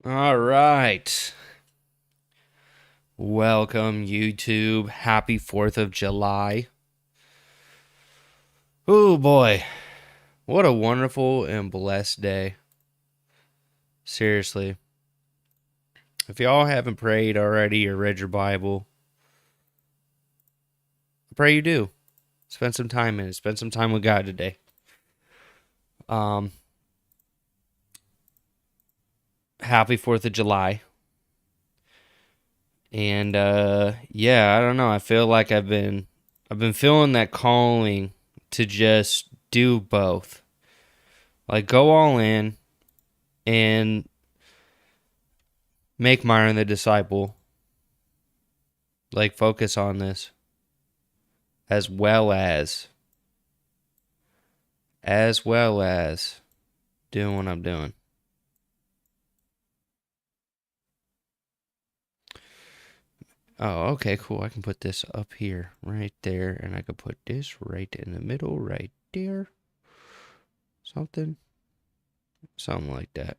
All right. Welcome, YouTube. Happy 4th of July. Oh boy. What a wonderful and blessed day. Seriously. If y'all haven't prayed already or read your Bible, I pray you do. Spend some time in it. Spend some time with God today. Um, Happy 4th of July. And yeah, I don't know. I feel like I've been feeling that calling to just do both. Like go all in and make Myron the disciple. Like focus on this as well as doing what I'm doing. Oh, okay, cool. I can put this up here, right there, and I can put this right in the middle, right there. Something like that.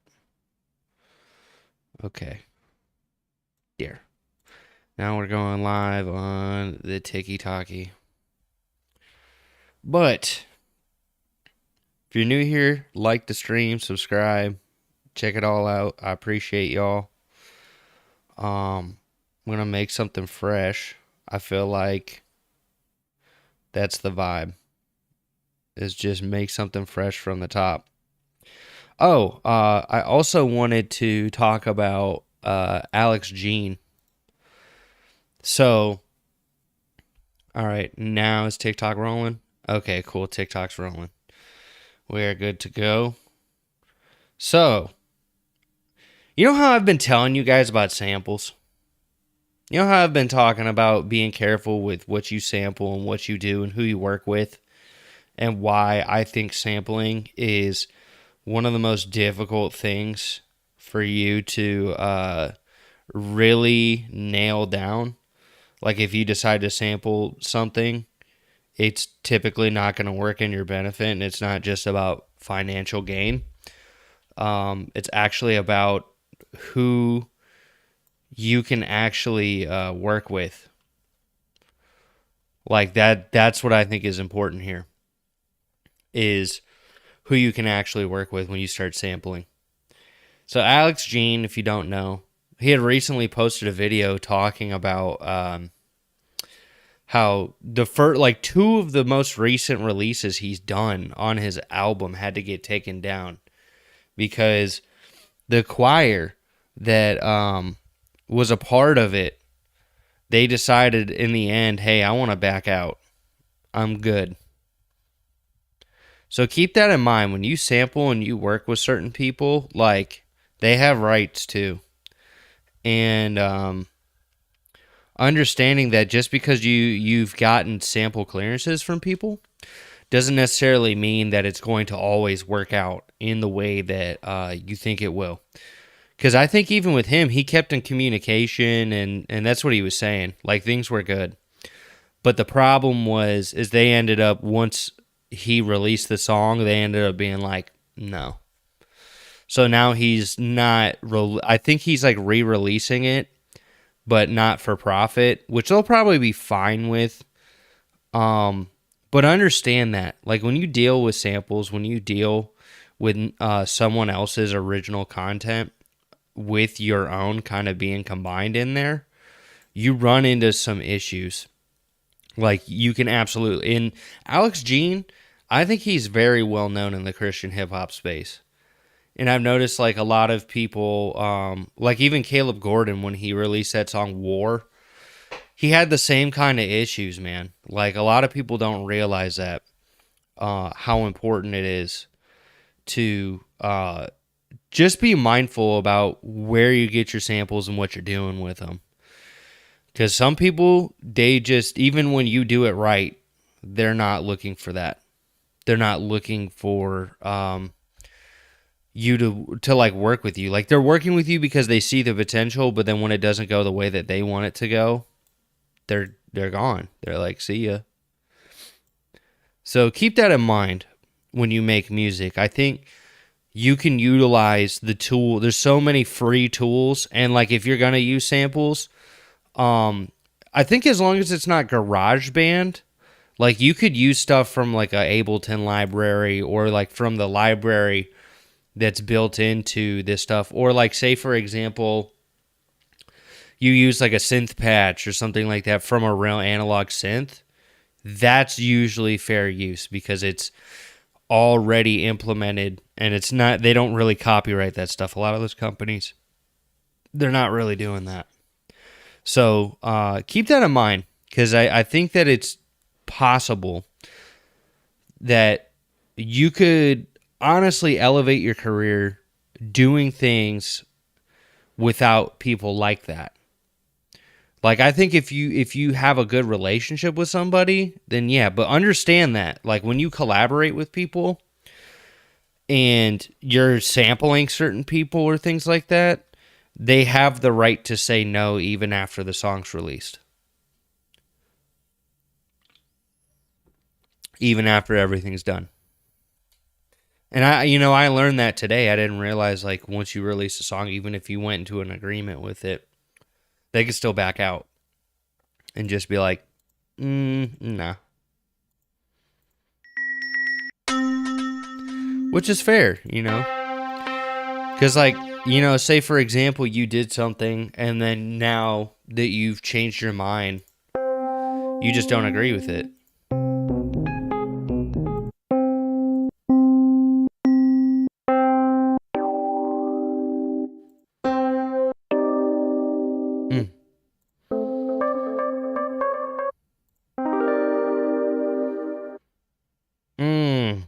Okay, there. Now we're going live on the Tiki Talkie. But if you're new here, like the stream, subscribe, check it all out. I appreciate y'all. I'm gonna make something fresh. I feel like that's the vibe. Is just make something fresh from the top. Oh, I also wanted to talk about Alex Jean. So, all right, now is TikTok rolling? Okay, cool. TikTok's rolling. We're good to go. So, you know how I've been telling you guys about samples? You know how I've been talking about being careful with what you sample and what you do and who you work with, and why I think sampling is one of the most difficult things for you to really nail down. Like if you decide to sample something, it's typically not going to work in your benefit, and it's not just about financial gain. It's actually about who you can actually work with. Like that's what I think is important here, is who you can actually work with when you start sampling. So Alex Jean, if you don't know, he had recently posted a video talking about how the first, like two of the most recent releases he's done on his album had to get taken down because the choir that was a part of it, they decided in the end, hey, I want to back out. I'm good. So keep that in mind when you sample and you work with certain people, like they have rights too. And understanding that just because you've gotten sample clearances from people doesn't necessarily mean that it's going to always work out in the way that you think it will. Because I think even with him, he kept in communication, and that's what he was saying. Like things were good, but the problem was is they ended up, once he released the song, they ended up being like, no. So now he's not. I think he's like re-releasing it, but not for profit, which they'll probably be fine with. But understand that, like when you deal with samples, when you deal with someone else's original content with your own kind of being combined in there, you run into some issues. Like you can absolutely, in Alex Jean, I think he's very well known in the Christian hip hop space. And I've noticed like a lot of people, like even Caleb Gordon, when he released that song War, he had the same kind of issues, man. Like a lot of people don't realize that, how important it is to just be mindful about where you get your samples and what you're doing with them. Because some people, they just, even when you do it right, they're not looking for that. They're not looking for you to like work with you. Like they're working with you because they see the potential, but then when it doesn't go the way that they want it to go, they're gone. They're like, see ya. So keep that in mind when you make music. I think you can utilize the tool. There's so many free tools, and like if you're gonna use samples, I think as long as it's not GarageBand, like you could use stuff from like a Ableton library or like from the library that's built into this stuff, or like say for example, you use like a synth patch or something like that from a real analog synth. That's usually fair use because it's already implemented and it's not, they don't really copyright that stuff. A lot of those companies, they're not really doing that. So keep that in mind because I think that it's possible that you could honestly elevate your career doing things without people like that. Like I think if you have a good relationship with somebody, then yeah, but understand that like when you collaborate with people and you're sampling certain people or things like that, they have the right to say no even after the song's released. Even after everything's done. And I learned that today. I didn't realize like once you release a song, even if you went into an agreement with it, they could still back out and just be like, nah. Which is fair. Because, like, say for example, you did something and then now that you've changed your mind, you just don't agree with it. Mm. Mm.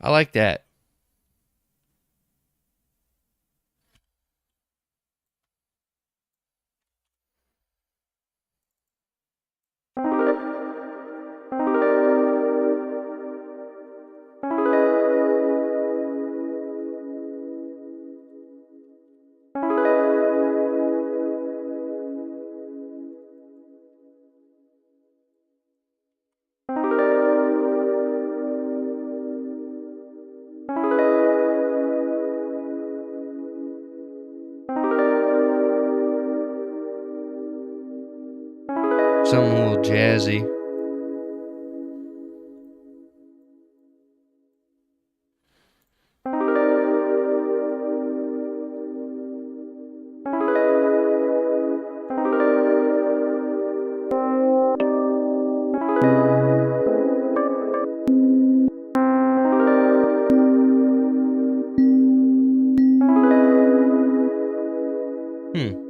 I like that. Something a little jazzy. Hmm.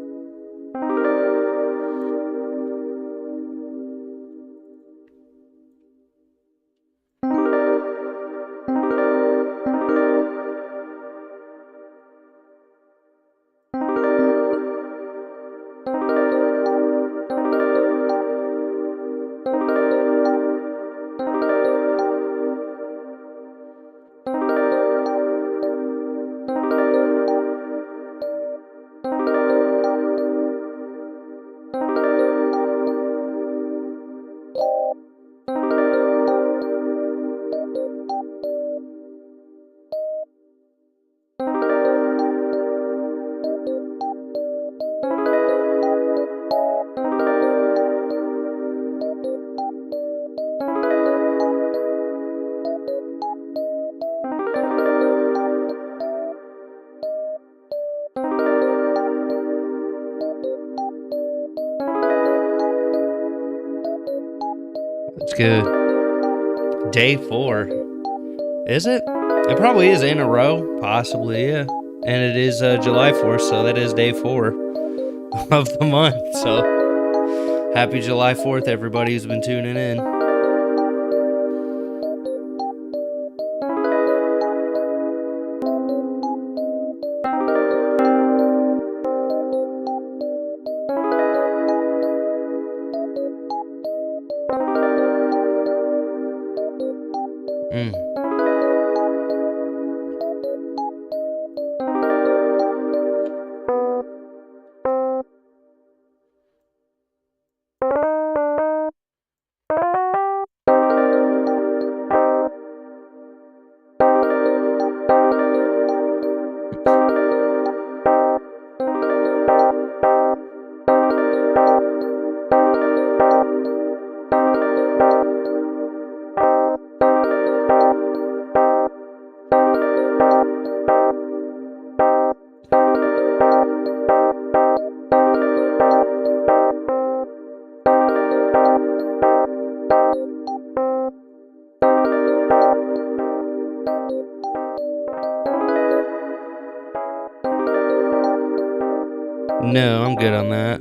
That's good. Day 4. Is it? It probably is in a row. Possibly, yeah. And it is July 4th, so that is day 4 of the month. So happy July 4th, everybody who's been tuning in. Mm. No, I'm good on that.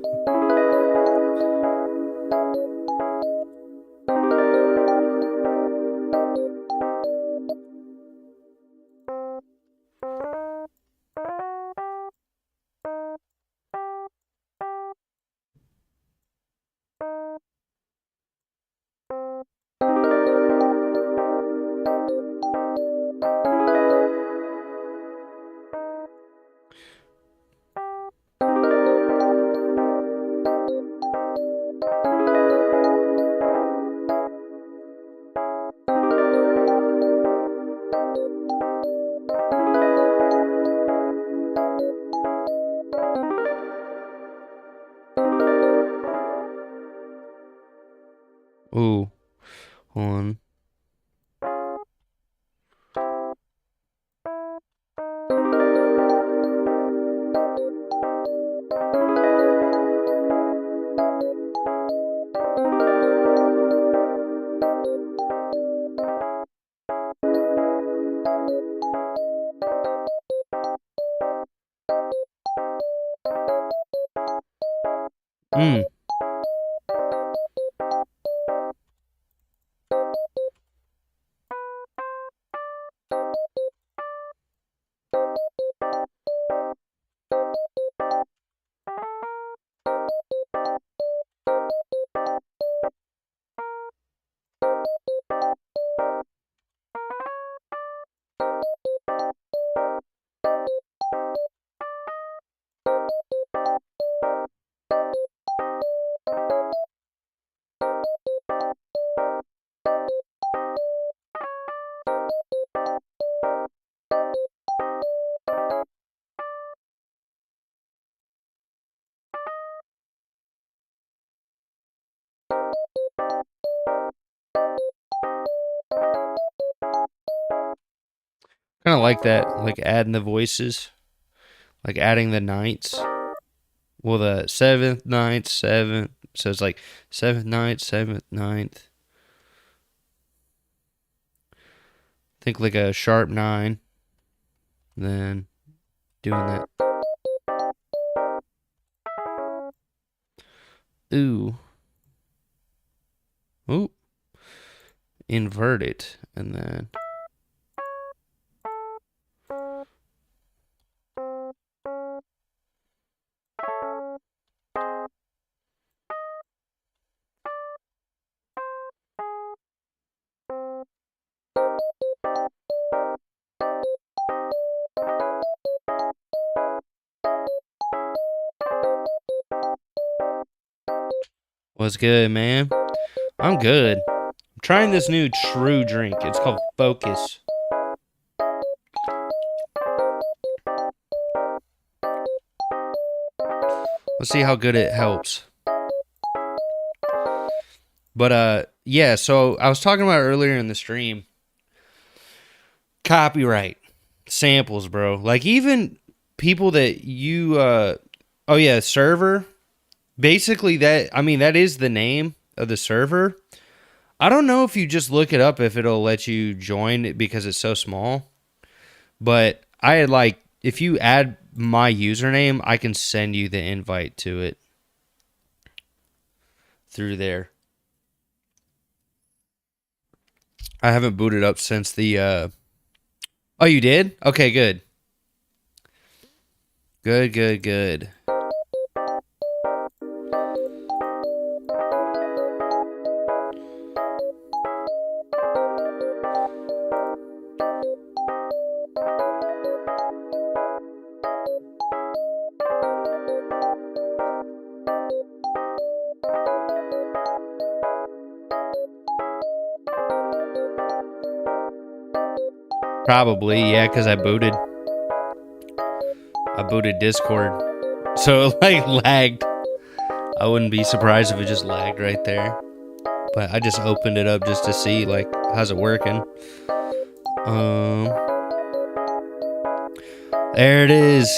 Ooh, hold on. Mm. Kind of like that, like adding the voices, like adding the nights. Well, the seventh, ninth, seventh. So it's like seventh, ninth, seventh, ninth. Think like a sharp 9. Then doing that. Ooh. Ooh. Invert it. And then. What's good, man? I'm good. I'm trying this new true drink. It's called Focus. Let's see how good it helps. But yeah, so I was talking about earlier in the stream. Copyright. Samples, bro. Like even people that you oh yeah, server. Basically that I mean that is the name of the server. I don't know if you just look it up if it'll let you join it because it's so small. But I had like if you add my username, I can send you the invite to it through there. I haven't booted up since the Oh, you did? Okay, good. Good, good, good. Probably, yeah, because I booted. I booted Discord. So it like lagged. I wouldn't be surprised if it just lagged right there. But I just opened it up just to see like how's it working. Um There it is.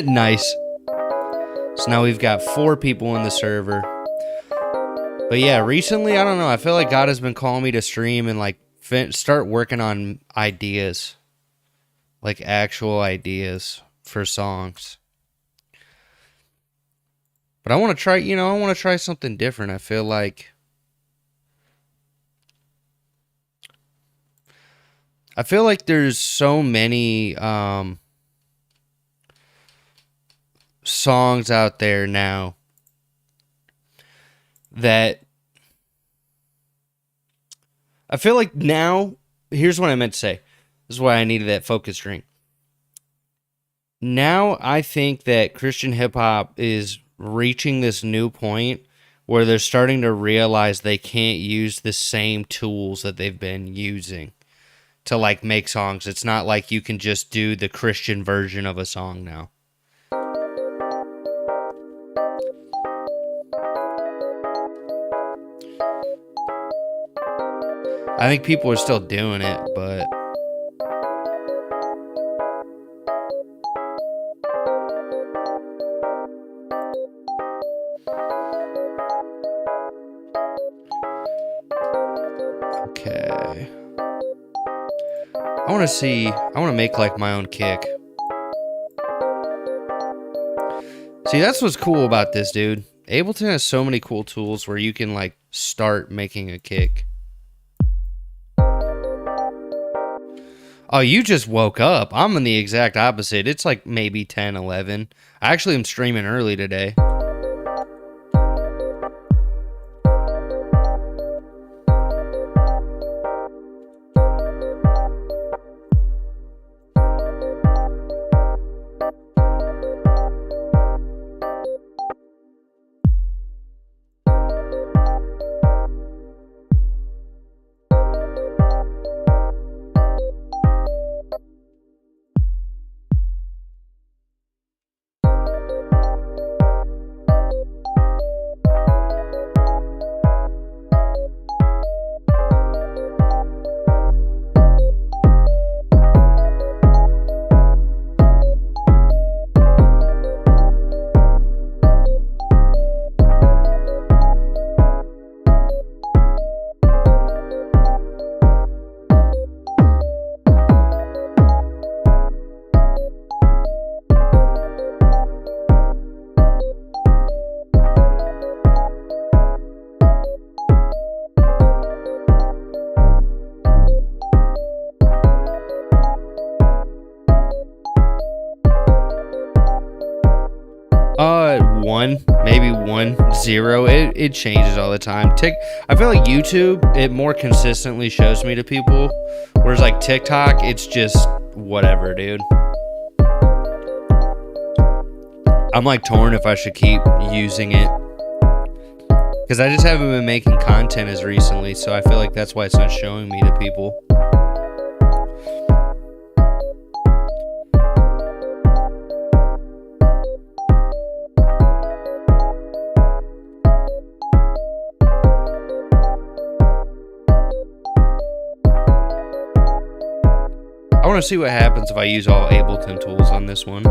Nice. So now we've got 4 people in the server. But yeah, recently I don't know. I feel like God has been calling me to stream and like start working on ideas, like actual ideas for songs. But I want to try, I want to try something different. I feel like there's so many songs out there now that I feel like now, here's what I meant to say. This is why I needed that focus drink. Now I think that Christian hip hop is reaching this new point where they're starting to realize they can't use the same tools that they've been using to like make songs. It's not like you can just do the Christian version of a song now. I think people are still doing it, but okay. I want to make like my own kick. See, that's what's cool about this, dude. Ableton has so many cool tools where you can like start making a kick. Oh, you just woke up. I'm in the exact opposite. It's like maybe 10, 11. I actually am streaming early today. Maybe 1.0. It changes all the time. I feel like YouTube, it more consistently shows me to people, whereas like TikTok, it's just whatever, dude. I'm like torn if I should keep using it, because I just haven't been making content as recently, so I feel like that's why it's not showing me to people. I want to see what happens if I use all Ableton tools on this one.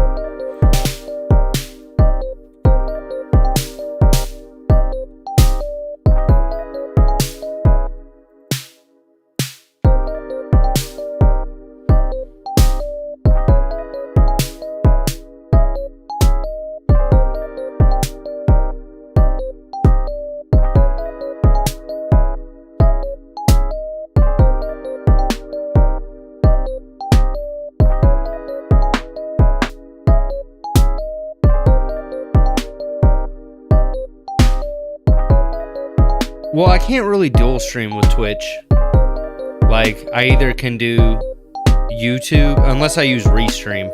Well, I can't really dual stream with Twitch. Like, I either can do YouTube, unless I use Restream.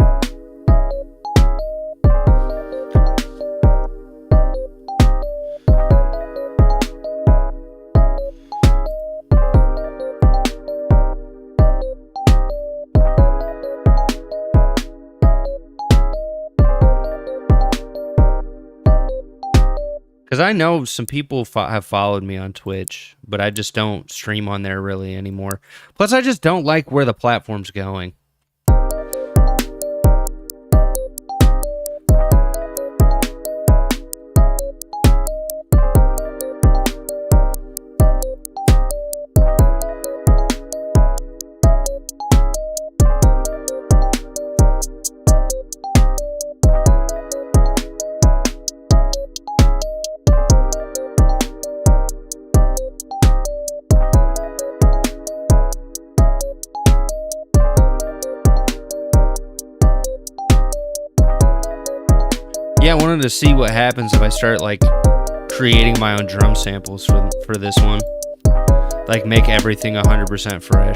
Because I know some people have followed me on Twitch, but I just don't stream on there really anymore. Plus, I just don't like where the platform's going. Yeah, I wanted to see what happens if I start like creating my own drum samples for this one. Like make everything 100% fresh.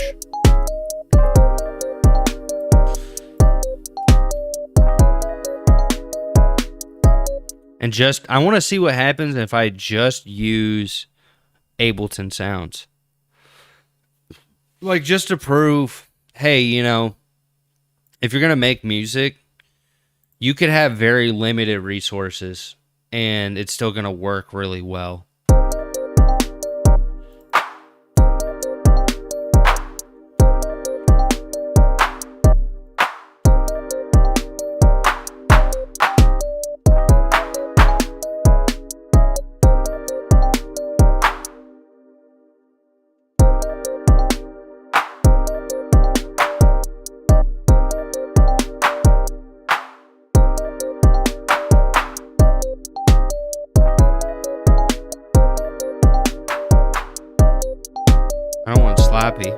And just I want to see what happens if I just use Ableton sounds. Like just to prove, hey, you know, if you're going to make music, you could have very limited resources and it's still going to work really well. I don't want sloppy.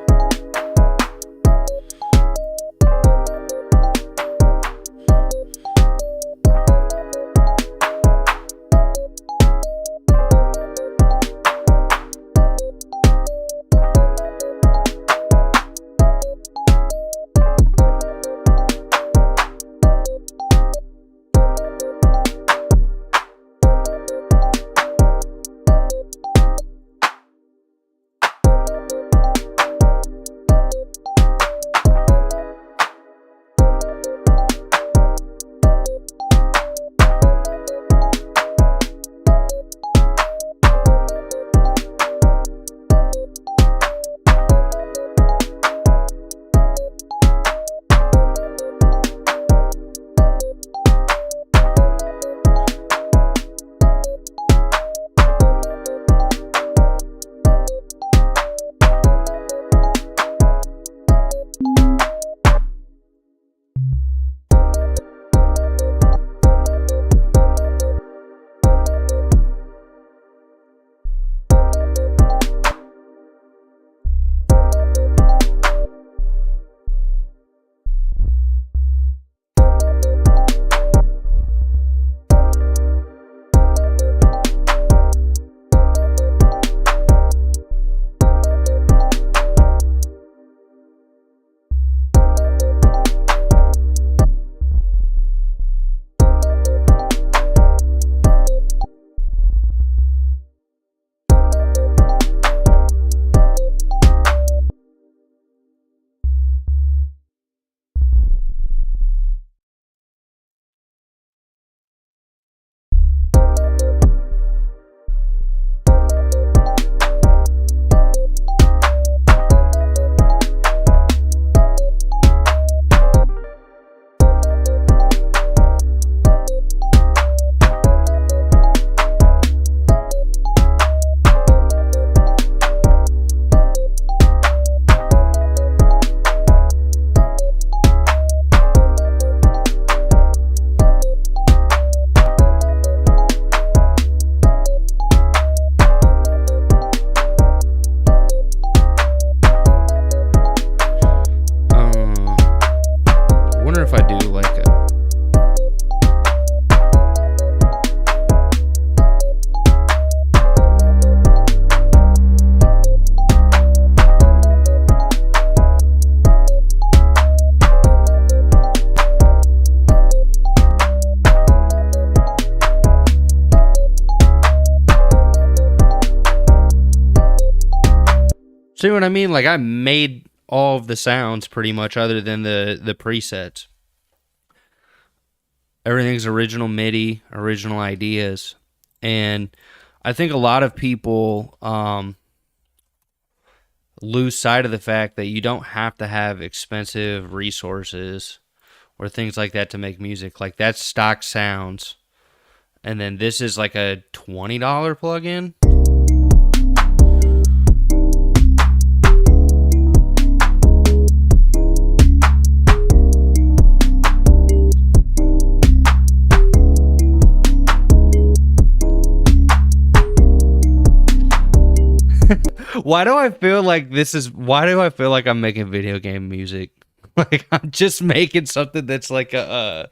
See what I mean? Like I made all of the sounds pretty much other than the presets. Everything's original MIDI, original ideas. And I think a lot of people lose sight of the fact that you don't have to have expensive resources or things like that to make music. Like that's stock sounds. And then this is like a $20 plugin. Why do I feel like I'm making video game music? Like I'm just making something that's like a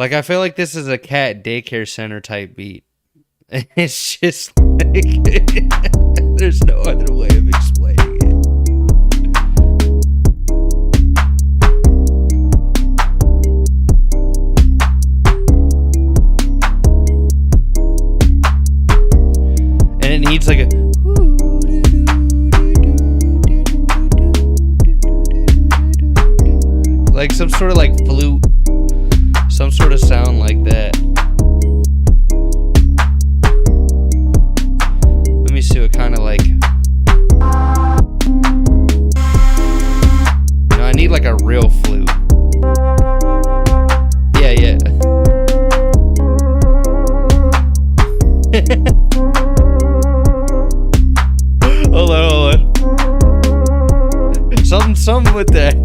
Like, I feel like this is a cat daycare center type beat. It's just like, there's no other way of explaining it. And it needs like a like some sort of like flute, some sort of sound like that. Let me see what kind of like. No, I need like a real flute. Yeah, yeah. Hold on. Something with that.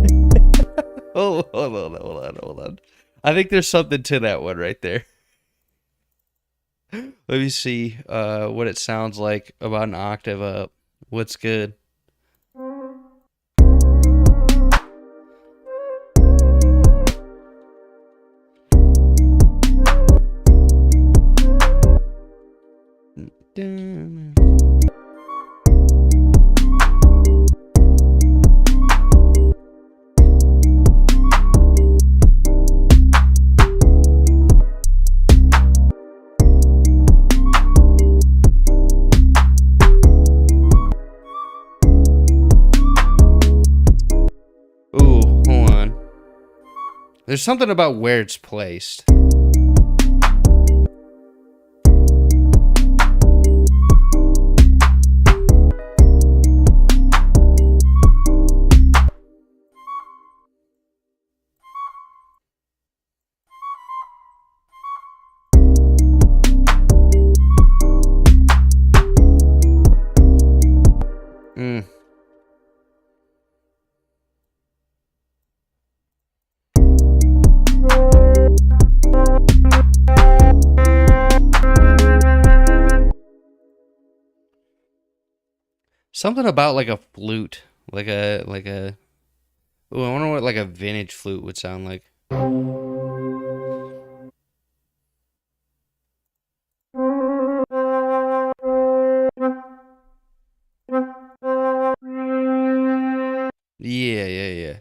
Hold on. I think there's something to that one right there. Let me see what it sounds like about an octave up. What's good? Ooh, hold on. There's something about where it's placed. Something about like a flute, like a. Ooh, I wonder what like a vintage flute would sound like. Yeah.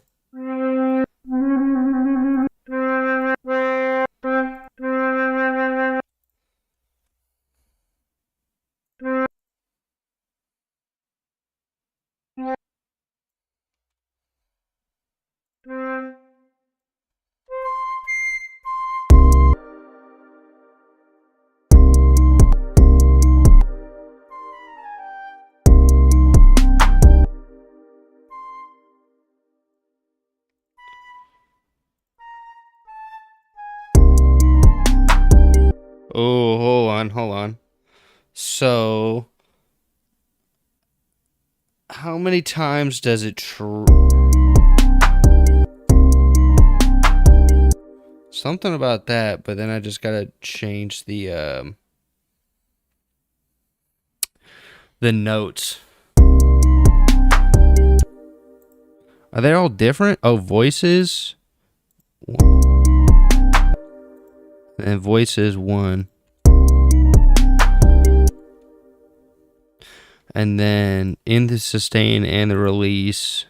Oh, hold on. So, how many times does it something about that, but then I just gotta change the notes. Are they all different? Oh, voices. And voices 1. And then in the sustain and the release,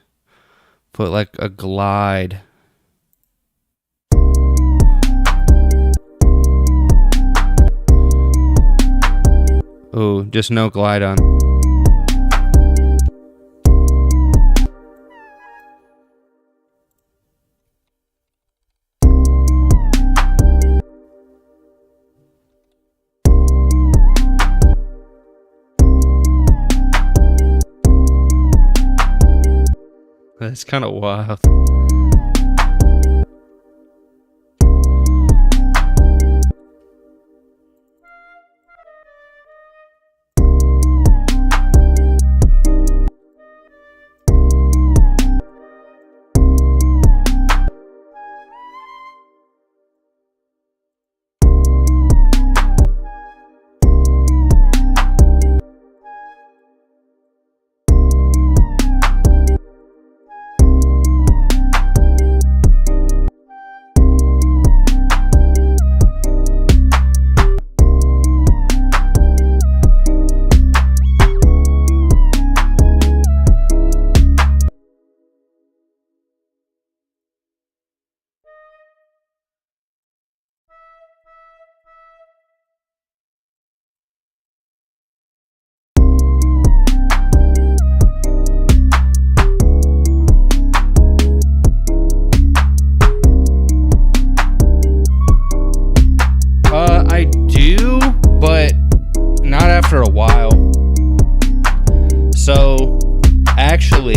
put like a glide. Oh, just no glide on. That's kind of wild.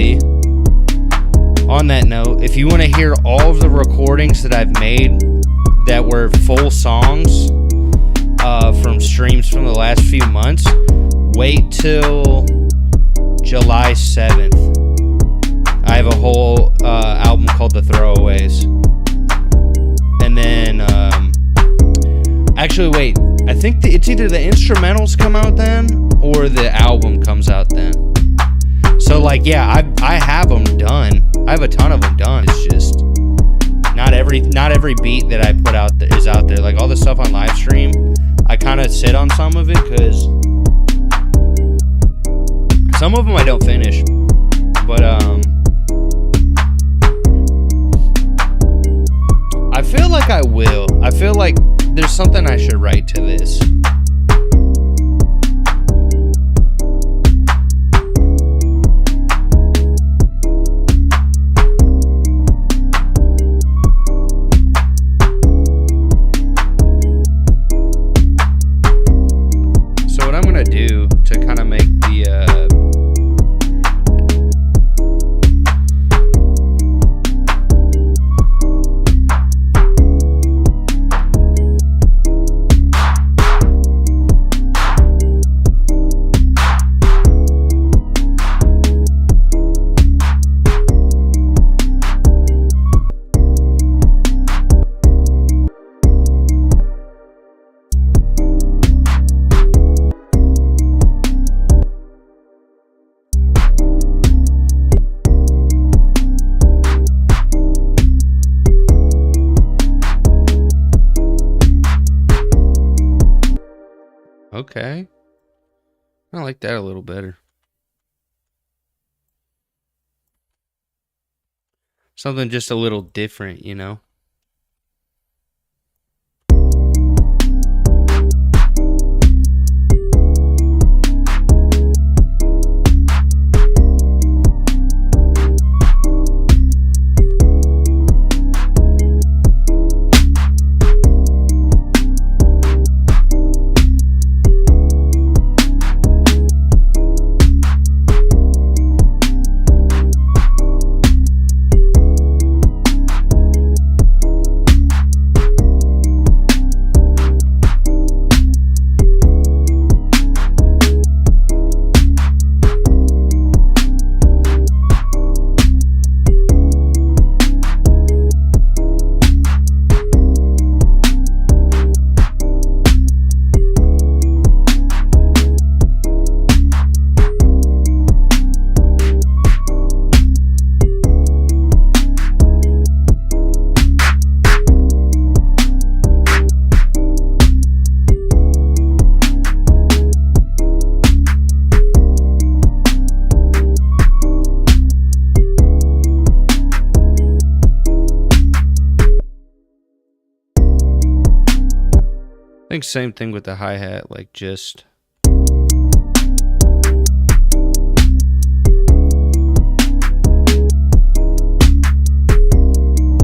actually, on that note, if you want to hear all of the recordings that I've made that were full songs from streams from the last few months, wait till July 7th. I have a whole album called The Throwaways. And then, actually, wait. I think it's either the instrumentals come out then or the album comes out then. So, like, yeah, I have them done. I have a ton of them done. It's just not every beat that I put out is out there. Like, all the stuff on live stream, I kind of sit on some of it because some of them I don't finish. But, I feel like I will. I feel like there's something I should write to this. So what I'm going to do to kind of make the okay. I like that a little better. Something just a little different, you know? I think same thing with the hi-hat, like just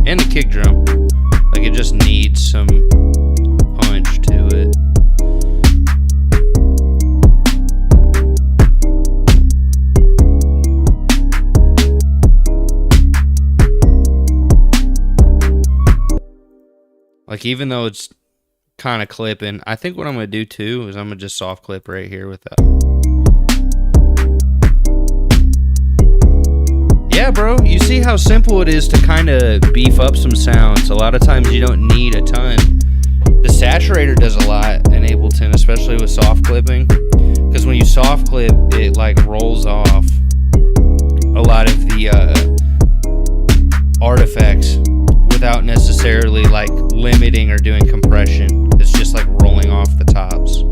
and the kick drum. Like it just needs some punch to it. Like even though it's kind of clipping, I think what I'm going to do too is I'm going to just soft clip right here with that. Yeah, bro, you see how simple it is to kind of beef up some sounds. A lot of times you don't need a ton. The saturator does a lot in Ableton, especially with soft clipping, because when you soft clip, it like rolls off a lot of the artifacts without necessarily like limiting or doing compression. It's just like rolling off the tops.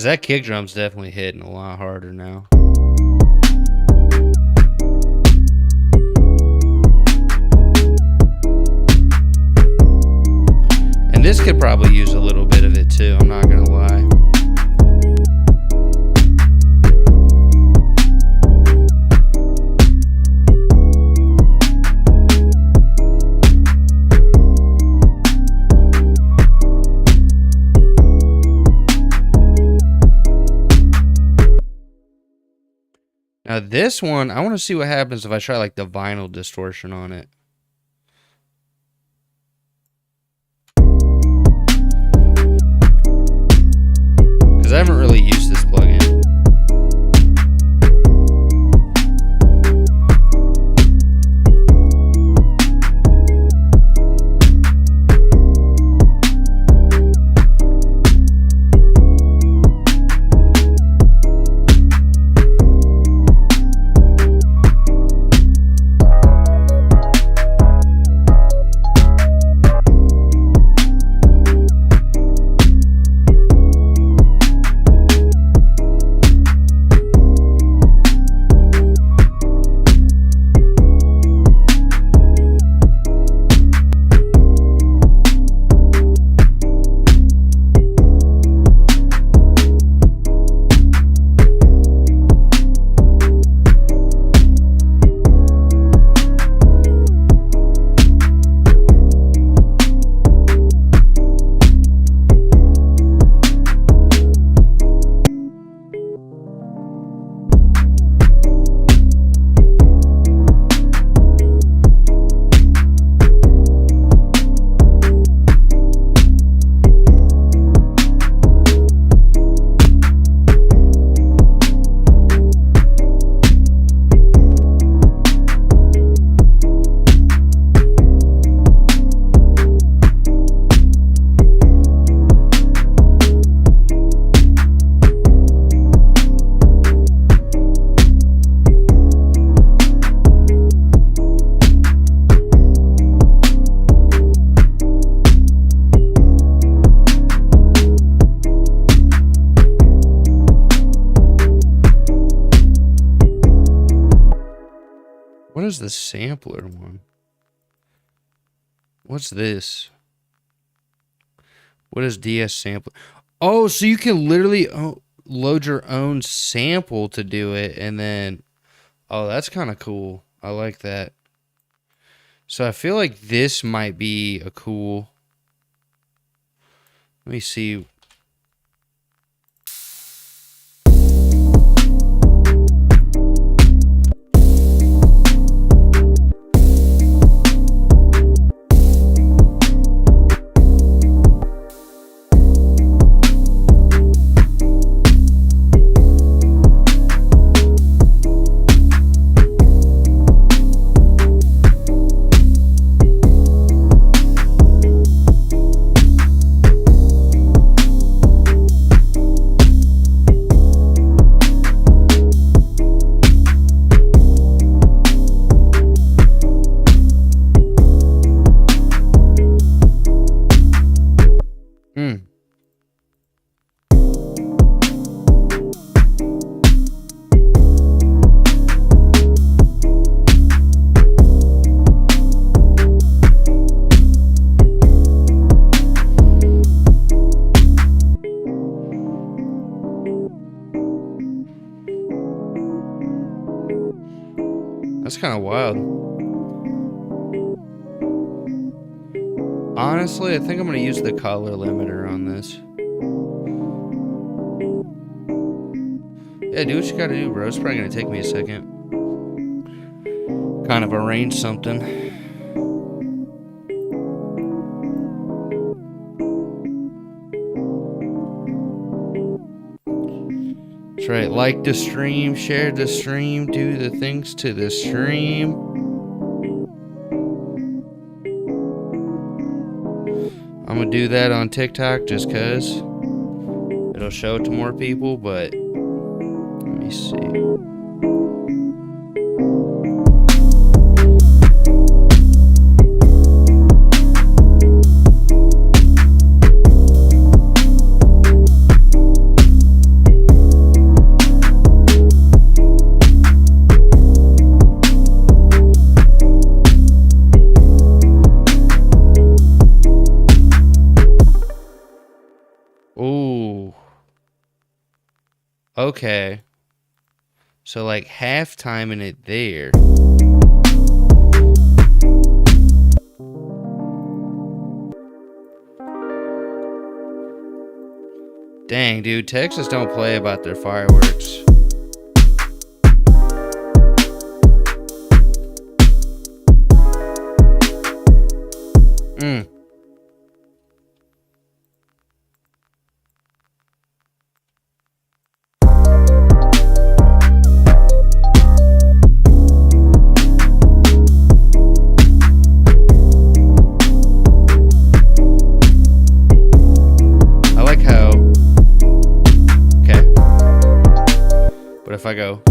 Because that kick drum's definitely hitting a lot harder now. And this could probably use a little bit of it too, I'm not gonna lie. Now this one, I want to see what happens if I try like the vinyl distortion on it. Because I haven't really used this plugin. What is the sampler one? What's this? What is DS sampler? Oh, so you can literally load your own sample to do it, and then, oh, that's kind of cool. I like that. So I feel like this might be a cool. Let me see. That's kind of wild. Honestly, I think I'm going to use the color limiter on this. Yeah, do what you got to do, bro. It's probably going to take me a second. Kind of arrange something. That's right. Like the stream, share the stream, do the things to the stream. I'm gonna do that on TikTok just cause it'll show it to more people, but let me see. Ooh. Okay. So like half timing it there. Dang, dude, Texas don't play about their fireworks. Mm. I like how. Okay. But if I go.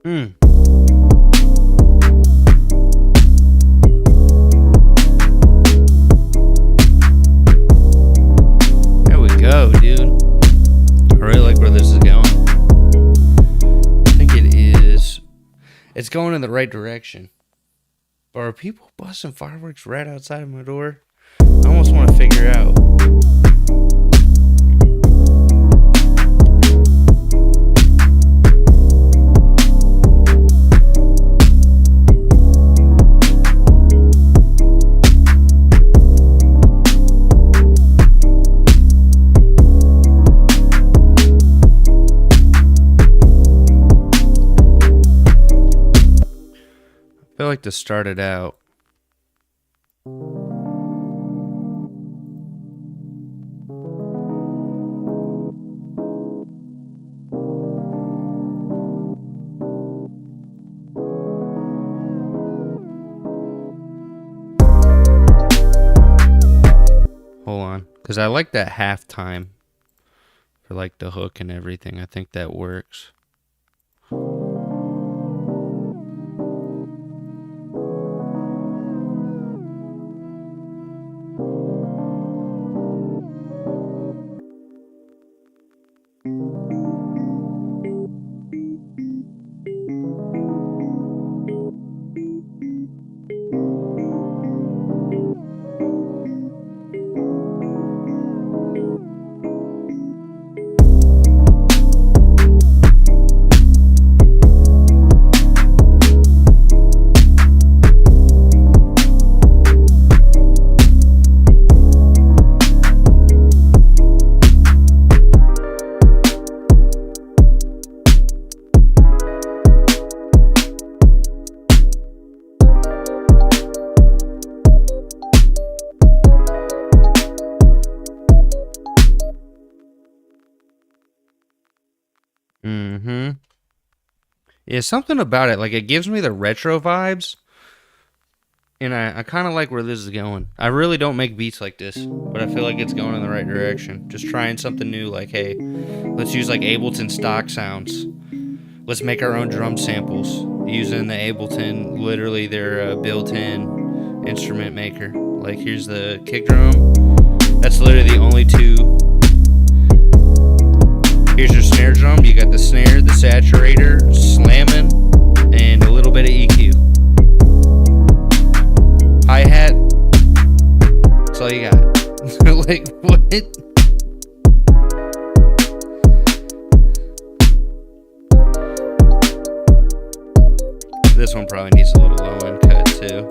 Mm. There we go, dude. I really like where this is going. I think it is. It's going in the right direction. But are people busting fireworks right outside of my door? I almost want to figure out. I feel like to start it out. Hold on, because I like that halftime for like the hook and everything. I think that works. Mm-hmm. Yeah, something about it. Like, it gives me the retro vibes. And I kind of like where this is going. I really don't make beats like this, but I feel like it's going in the right direction. Just trying something new, like, hey, let's use like Ableton stock sounds. Let's make our own drum samples using the Ableton, literally their built-in instrument maker. Like, here's the kick drum. That's literally the only two. Here's your snare drum. You got the snare, the saturator, slamming, and a little bit of EQ. Hi-hat. That's all you got. Like, what? This one probably needs a little low-end cut, too.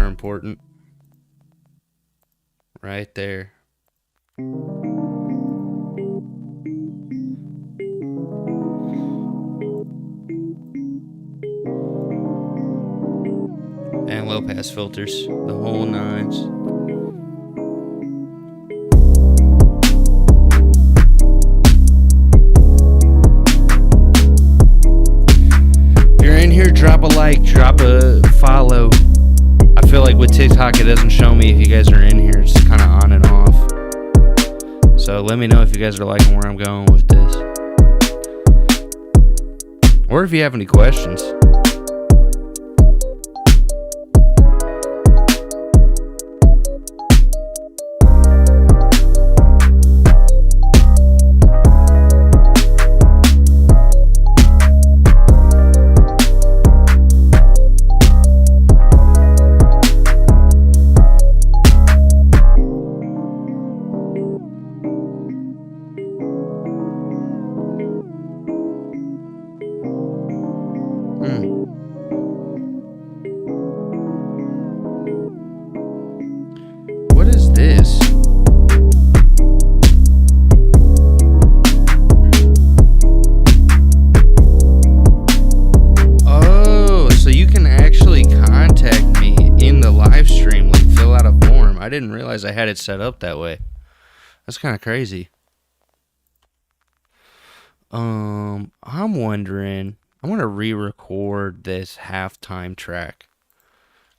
Important. Right there. And low pass filters, the whole nines. If you're in here, drop a like, drop a follow. I feel like with TikTok, it doesn't show me if you guys are in here. It's kind of on and off. So let me know if you guys are liking where I'm going with this. Or if you have any questions. What is this? Oh, so you can actually contact me in the live stream, like fill out a form. I didn't realize I had it set up that way. That's kind of crazy. I'm wondering, I'm gonna re-record this halftime track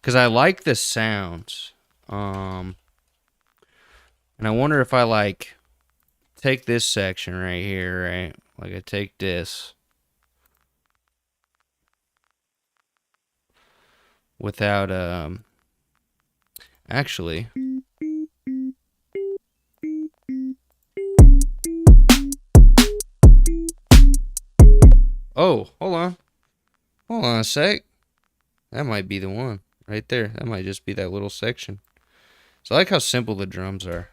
because I like the sounds. And I wonder if I like take this section right here, right? Like I take this without actually. Oh, hold on. Hold on a sec. That might be the one right there. That might just be that little section. So I like how simple the drums are.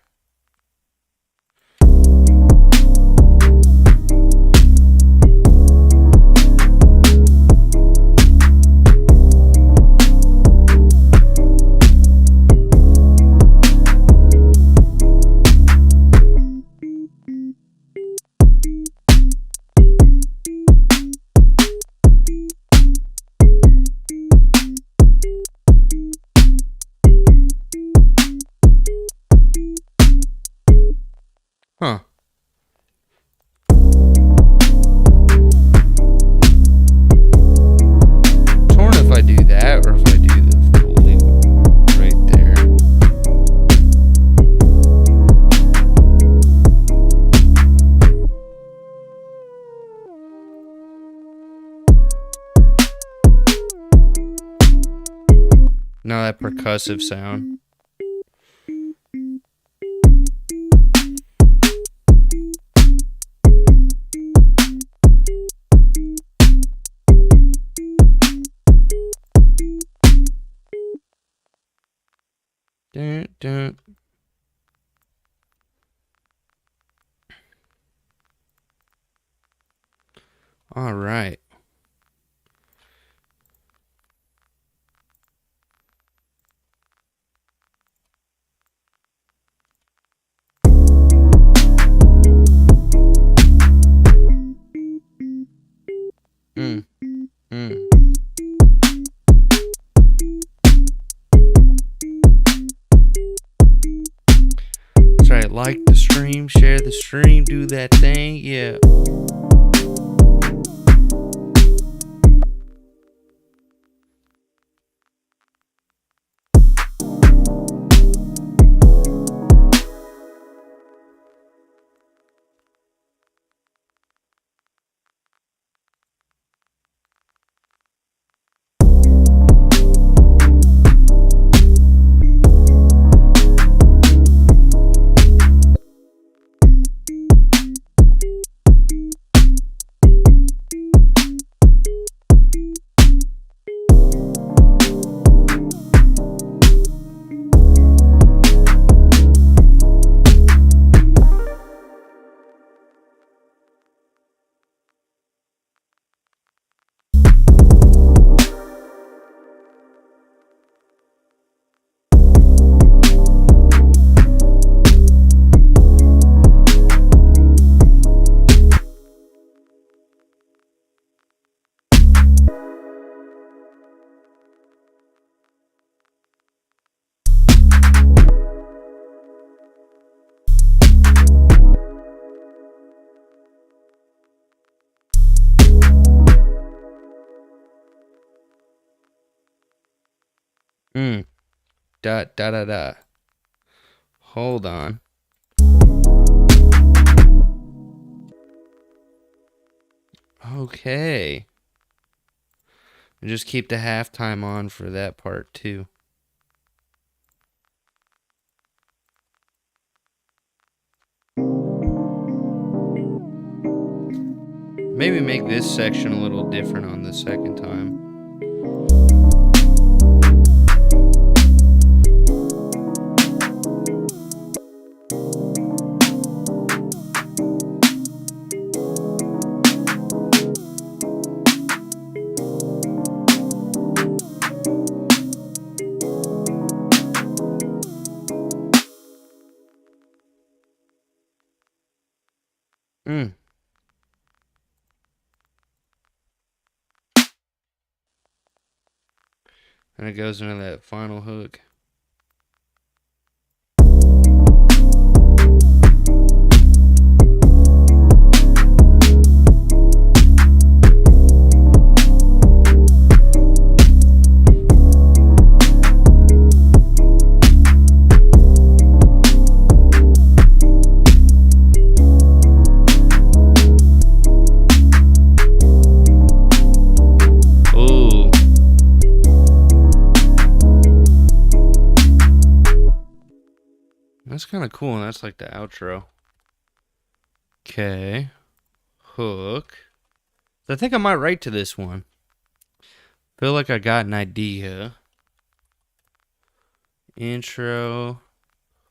Huh. Torn if I do that or if I do the full loop right there. Now that percussive sound. All right. Mm, mm. That's right. Like the stream, share the stream, do that thing. Yeah. Mm. Da da da da. Hold on. Okay. And just keep the halftime on for that part too. Maybe make this section a little different on the second time. Mm. And it goes into that final hook. Ooh. That's kind of cool, and that's like the outro. Okay. Hook. I think I might write to this one. Feel like I got an idea. Intro.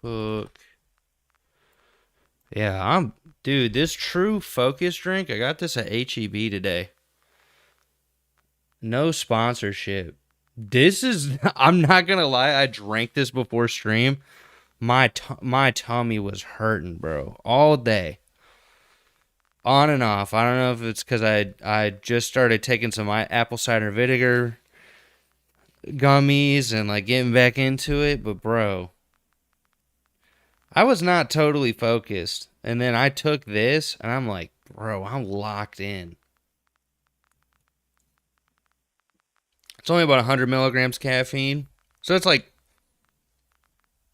Hook. Yeah, dude, this True Focus drink, I got this at HEB today. No sponsorship. This is, I'm not gonna lie, I drank this before stream. My tummy was hurting, bro, all day. On and off. I don't know if it's because I just started taking some apple cider vinegar gummies and like getting back into it, but bro, I was not totally focused. And then I took this and I'm like, bro, I'm locked in. It's only about 100 milligrams caffeine. So it's like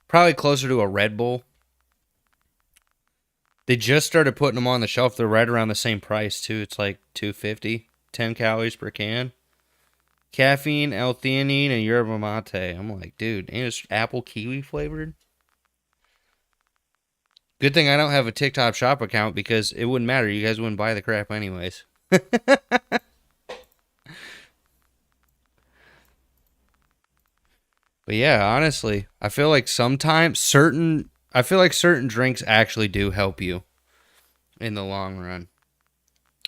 probably closer to a Red Bull. They just started putting them on the shelf. They're right around the same price too. It's like $2.50, 10 calories per can. Caffeine, L-theanine, and yerba mate. I'm like, dude, and it's apple kiwi flavored. Good thing I don't have a TikTok shop account because it wouldn't matter. You guys wouldn't buy the crap anyways. But yeah, honestly, I feel like sometimes certain drinks actually do help you in the long run.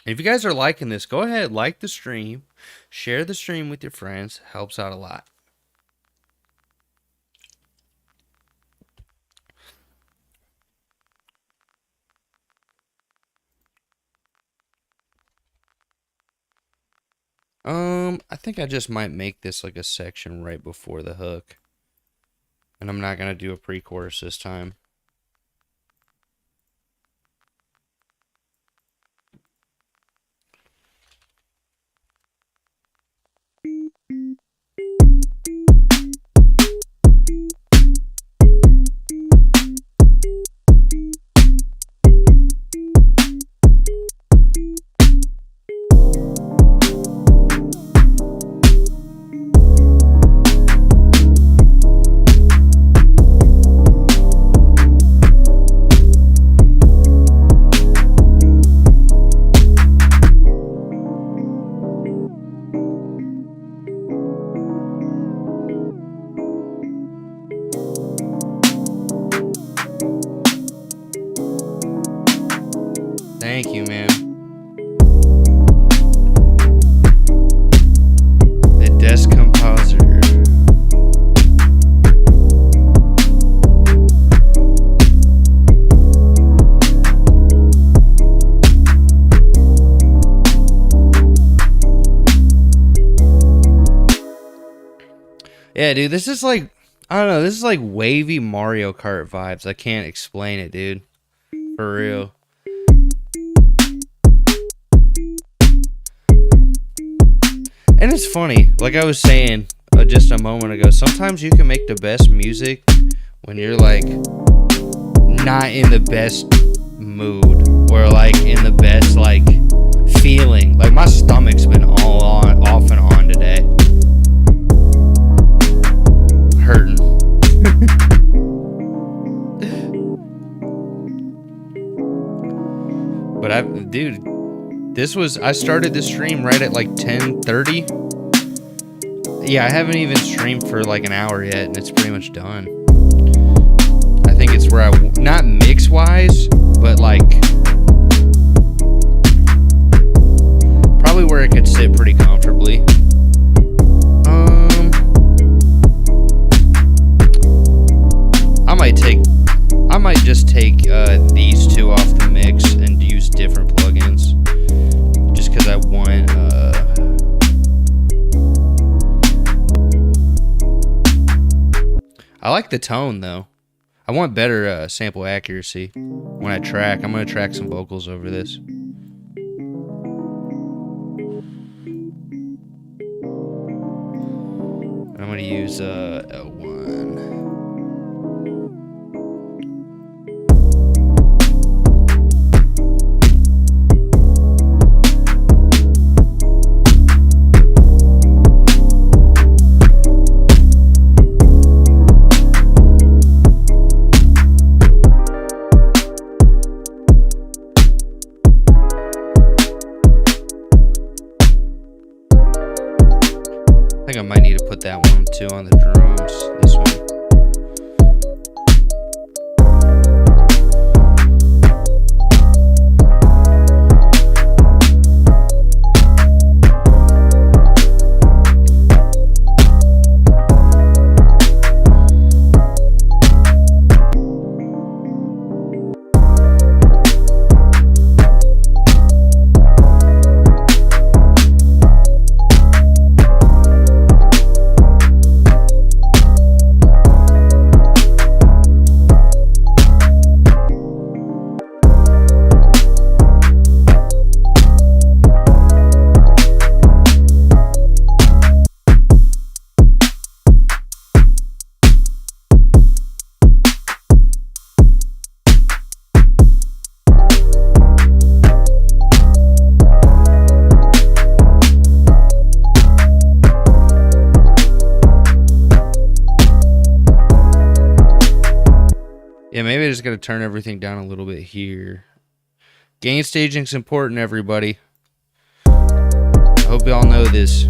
If you guys are liking this, go ahead, like the stream, share the stream with your friends. Helps out a lot. I think I just might make this like a section right before the hook. And I'm not going to do a pre-chorus this time. Thank you, man. The desk composer. Yeah, dude, this is like, I don't know, this is like wavy Mario Kart vibes. I can't explain it, dude. For real. And it's funny, like I was saying just a moment ago, sometimes you can make the best music when you're like not in the best mood or like in the best like feeling. Like my stomach's been all on, off and on today. Hurting. But dude, I started this stream right at like 10:30. Yeah, I haven't even streamed for like an hour yet, and it's pretty much done. I think it's where not mix wise, but like probably where it could sit pretty comfortably. I might just take these two off the mix and use different plugins, just because I want. I like the tone though. I want better sample accuracy when I track. I'm gonna track some vocals over this. I'm gonna use L1. I think I might need to put that one too on the drums. This one. Yeah, maybe I just gotta turn everything down a little bit here. Gain staging's important, everybody. I hope y'all know this.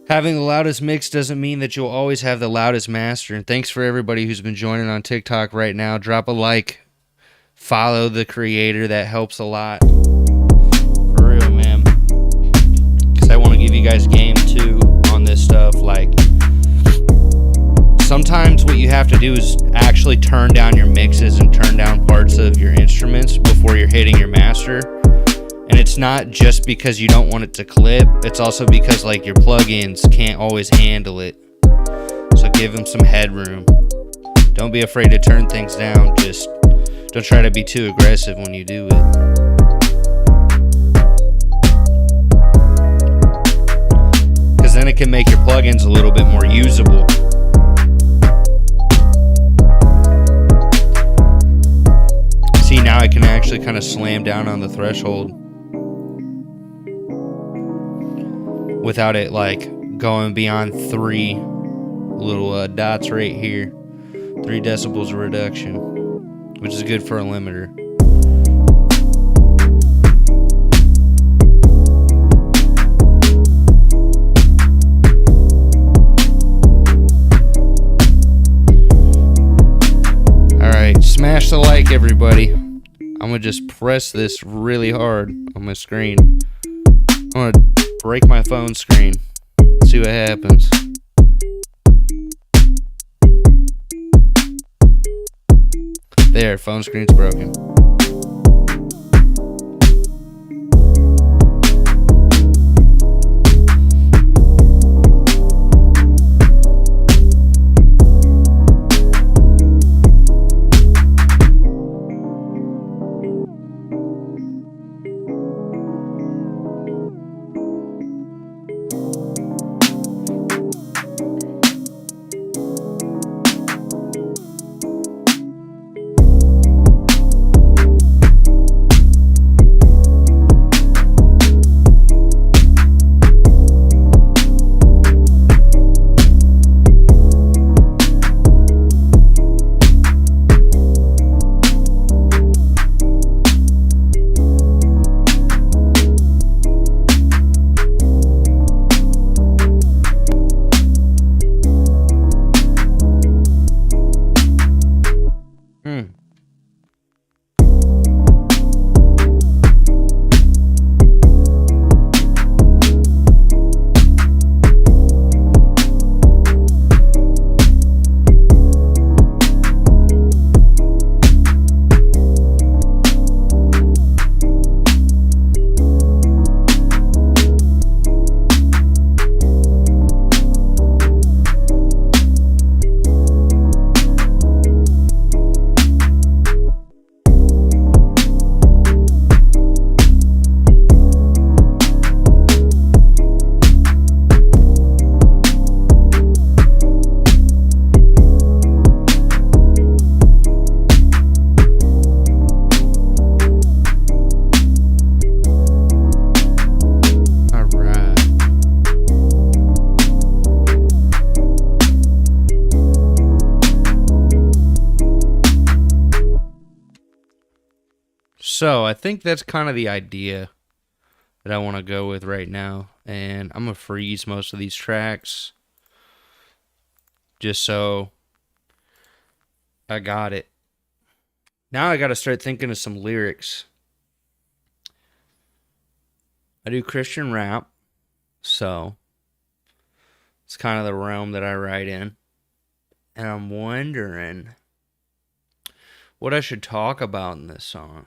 Having the loudest mix doesn't mean that you'll always have the loudest master. And thanks for everybody who's been joining on TikTok right now. Drop a like. Follow the creator. That helps a lot. For real, man. Because I want to give you guys game too on this stuff. Like, sometimes what you have to do is actually turn down your mixes and turn down parts of your instruments before you're hitting your master. And it's not just because you don't want it to clip. It's also because like your plugins can't always handle it. So give them some headroom. Don't be afraid to turn things down. Just don't try to be too aggressive when you do it. Because then it can make your plugins a little bit more usable. See, now I can actually kind of slam down on the threshold without it like going beyond 3 little dots right here. 3 decibels of reduction, which is good for a limiter. Alright, smash the like, everybody. I'm gonna just press this really hard on my screen. I'm gonna break my phone screen. See what happens. There, phone screen's broken. So I think that's kind of the idea that I want to go with right now. And I'm going to freeze most of these tracks just so I got it. Now I got to start thinking of some lyrics. I do Christian rap, so it's kind of the realm that I write in. And I'm wondering what I should talk about in this song.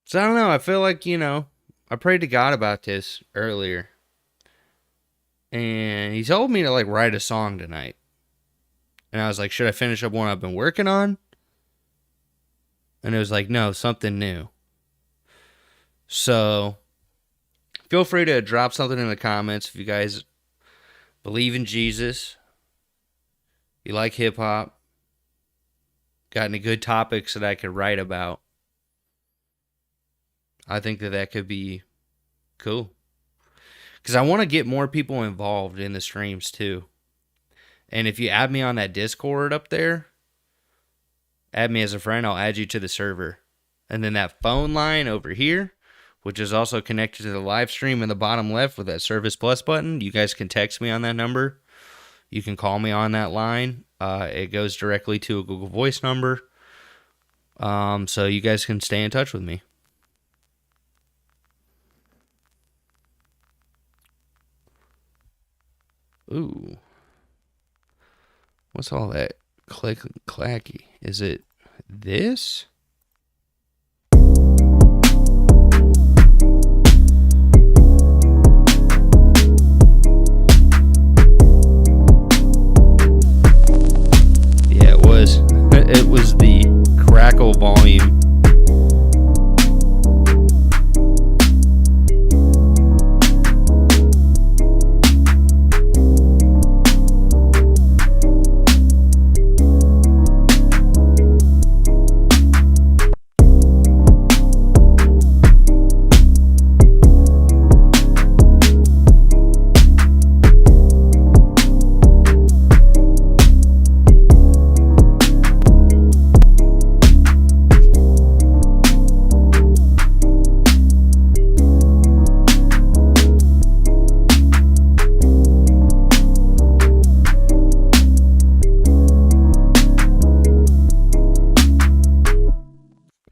So I don't know, I feel like, I prayed to God about this earlier. And he told me to write a song tonight. And I was like, should I finish up one I've been working on? And it was like, no, something new. So feel free to drop something in the comments if you guys believe in Jesus, you like hip hop, got any good topics that I could write about. I think that could be cool. Because I want to get more people involved in the streams too. And if you add me on that Discord up there, add me as a friend, I'll add you to the server. And then that phone line over here which is also connected to the live stream in the bottom left with that Service Plus button. You guys can text me on that number. You can call me on that line. It goes directly to a Google Voice number. So you guys can stay in touch with me. Ooh. What's all that clacky? Is it this? Yeah, it was. It was the crackle volume.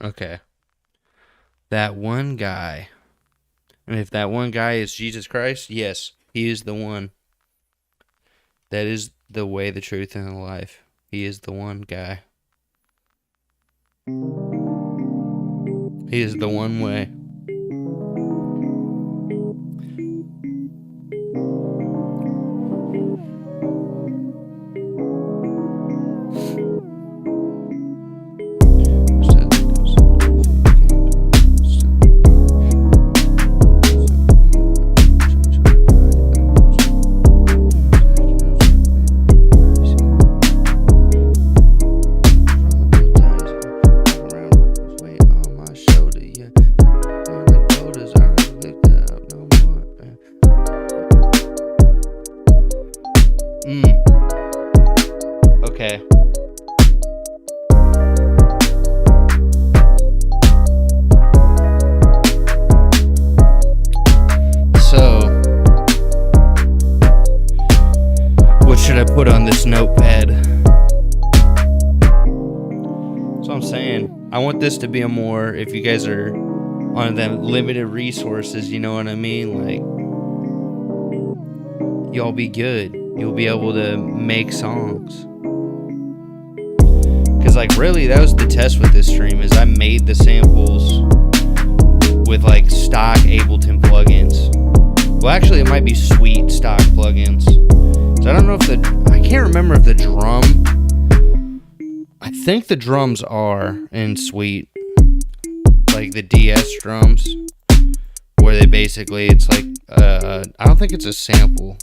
Okay. That one guy. And if that one guy is Jesus Christ, yes, he is the one. That is the way, the truth, and the life. He is the one guy. He is the one way. Okay. So, what should I put on this notepad? So I'm saying, I want this to be a more, if you guys are on them limited resources, you know what I mean? Like, y'all be good. You'll be able to make songs. Because, like, really, that was the test with this stream, is I made the samples with, like, stock Ableton plugins. Well, actually, it might be Sweet stock plugins. So I don't know if I can't remember if the drum, I think the drums are in Sweet, like the DS drums, where they basically, it's like, I don't think it's a sample.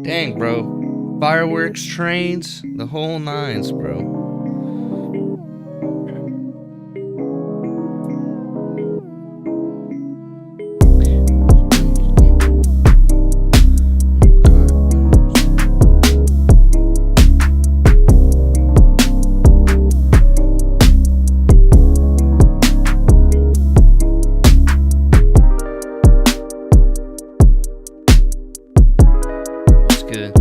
Dang, bro. Fireworks, trains, the whole nines, bro. Good.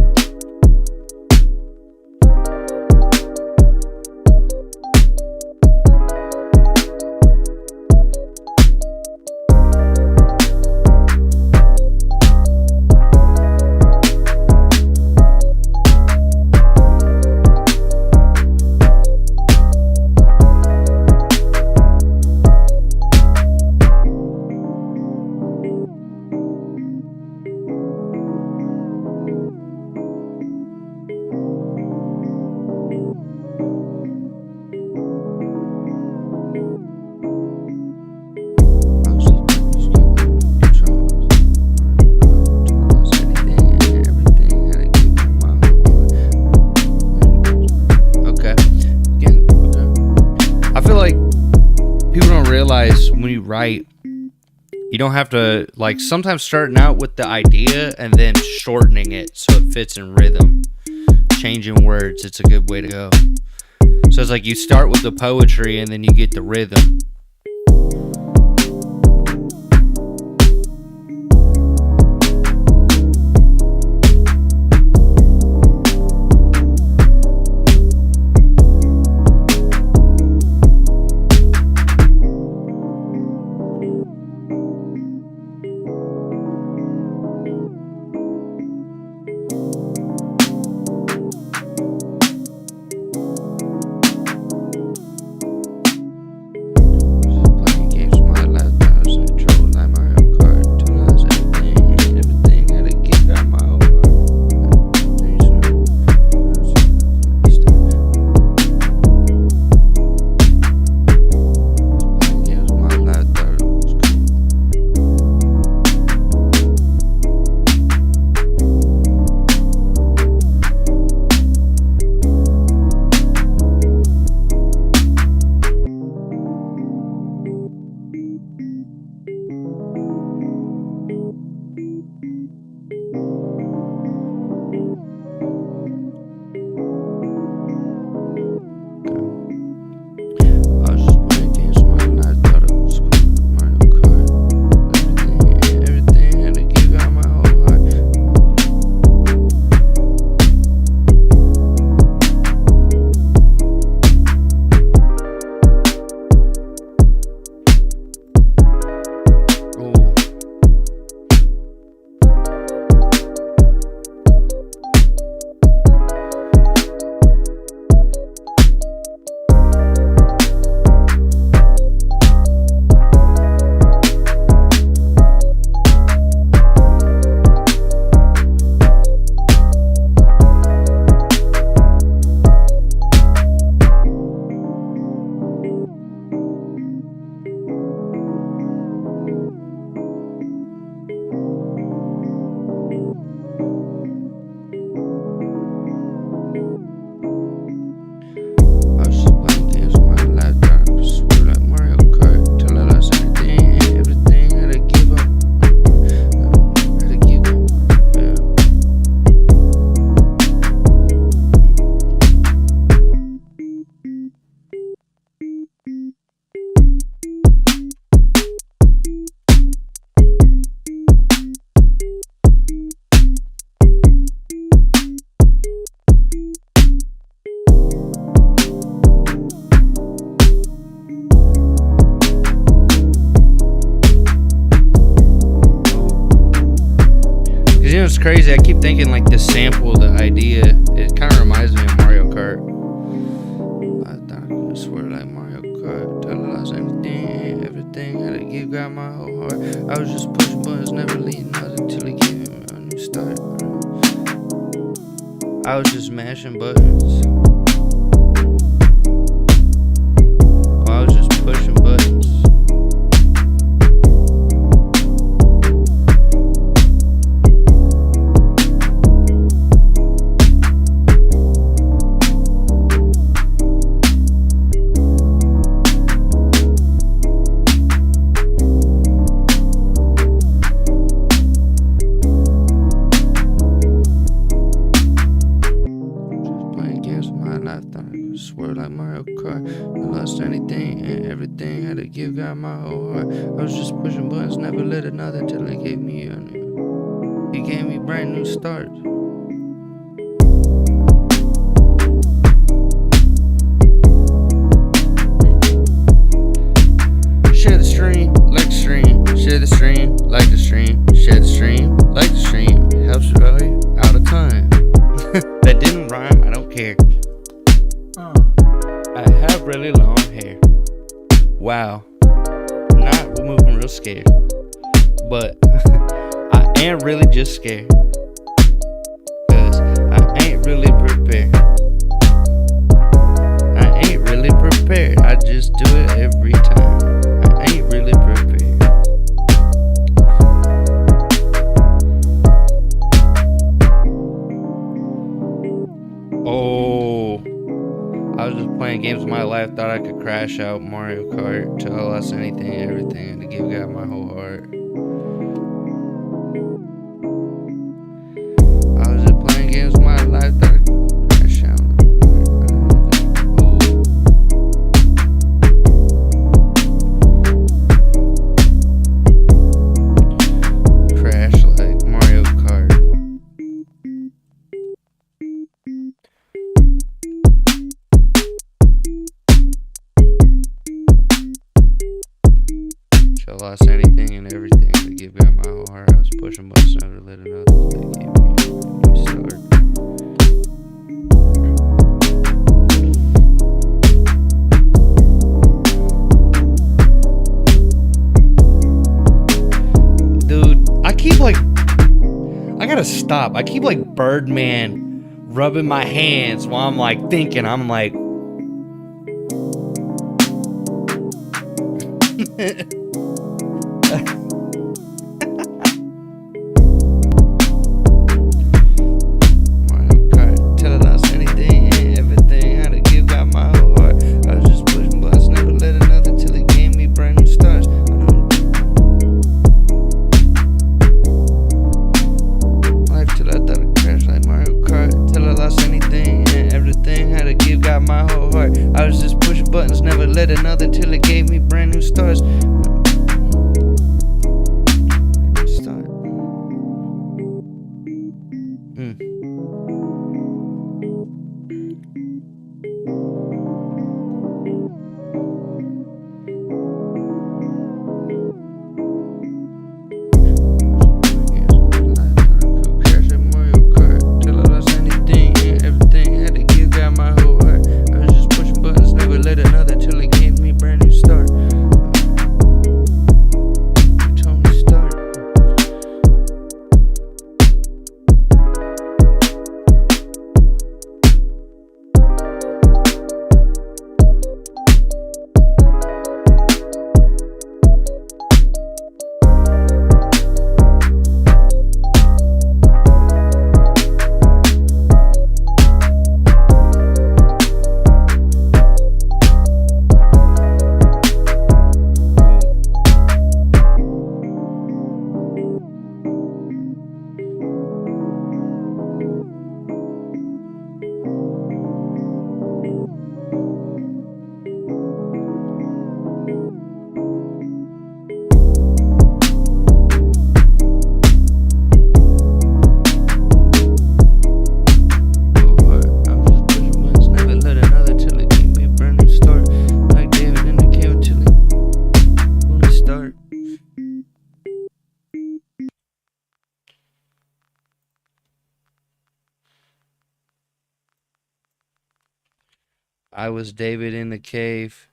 Realize when you write, you don't have to, like, sometimes starting out with the idea and then shortening it so it fits in rhythm, changing words. It's a good way to go. So it's like you start with the poetry and then you get the rhythm. It's crazy. I keep thinking like the sample, the idea, it kind of reminds me of Mario Kart. I swear like Mario Kart, tell us anything, everything, how to give God my whole heart. I was just pushing buttons, never leading nothing till he gave me a new start. I was just mashing buttons. I was just pushing buttons. Swear like Mario Kart, I lost anything and everything, had to give God my whole heart. I was just pushing buttons, never lit another till he gave me a new. He gave me brand new start. Share the stream, like the stream, share the stream, like the stream, share the stream, like the stream. It helps you out of time. That didn't rhyme, I don't care. I have really long hair. Wow. Not moving real scared. But I am really just scared. Cause I ain't really prepared. I ain't really prepared. I just do it every crash out Mario Kart till I lost anything and everything, and to give God my whole heart. I was just playing games with my life, thought I'd crash out. Crash like Mario Kart. Till I lost anything and everything to give God my whole heart. I was pushing buttons, never let another thing give me a new start. Dude, I gotta stop. I keep like Birdman rubbing my hands while I'm like thinking. I'm like, Mario Kart till I lost anything and everything. Had to give God my whole heart. I was just pushing buttons, never let another till it gave me brand new stars. Life till I thought I'd crash like Mario Kart till I lost anything and everything. Had to give God my whole heart. I was just pushing buttons, never let another till it gave me brand new stars. Start. Crash like Mario Kart till I lost anything and everything. Had to give God my whole heart. I was just pushing buttons, never let another till it gave me brand new start. Tony Stark. I was David in the cave.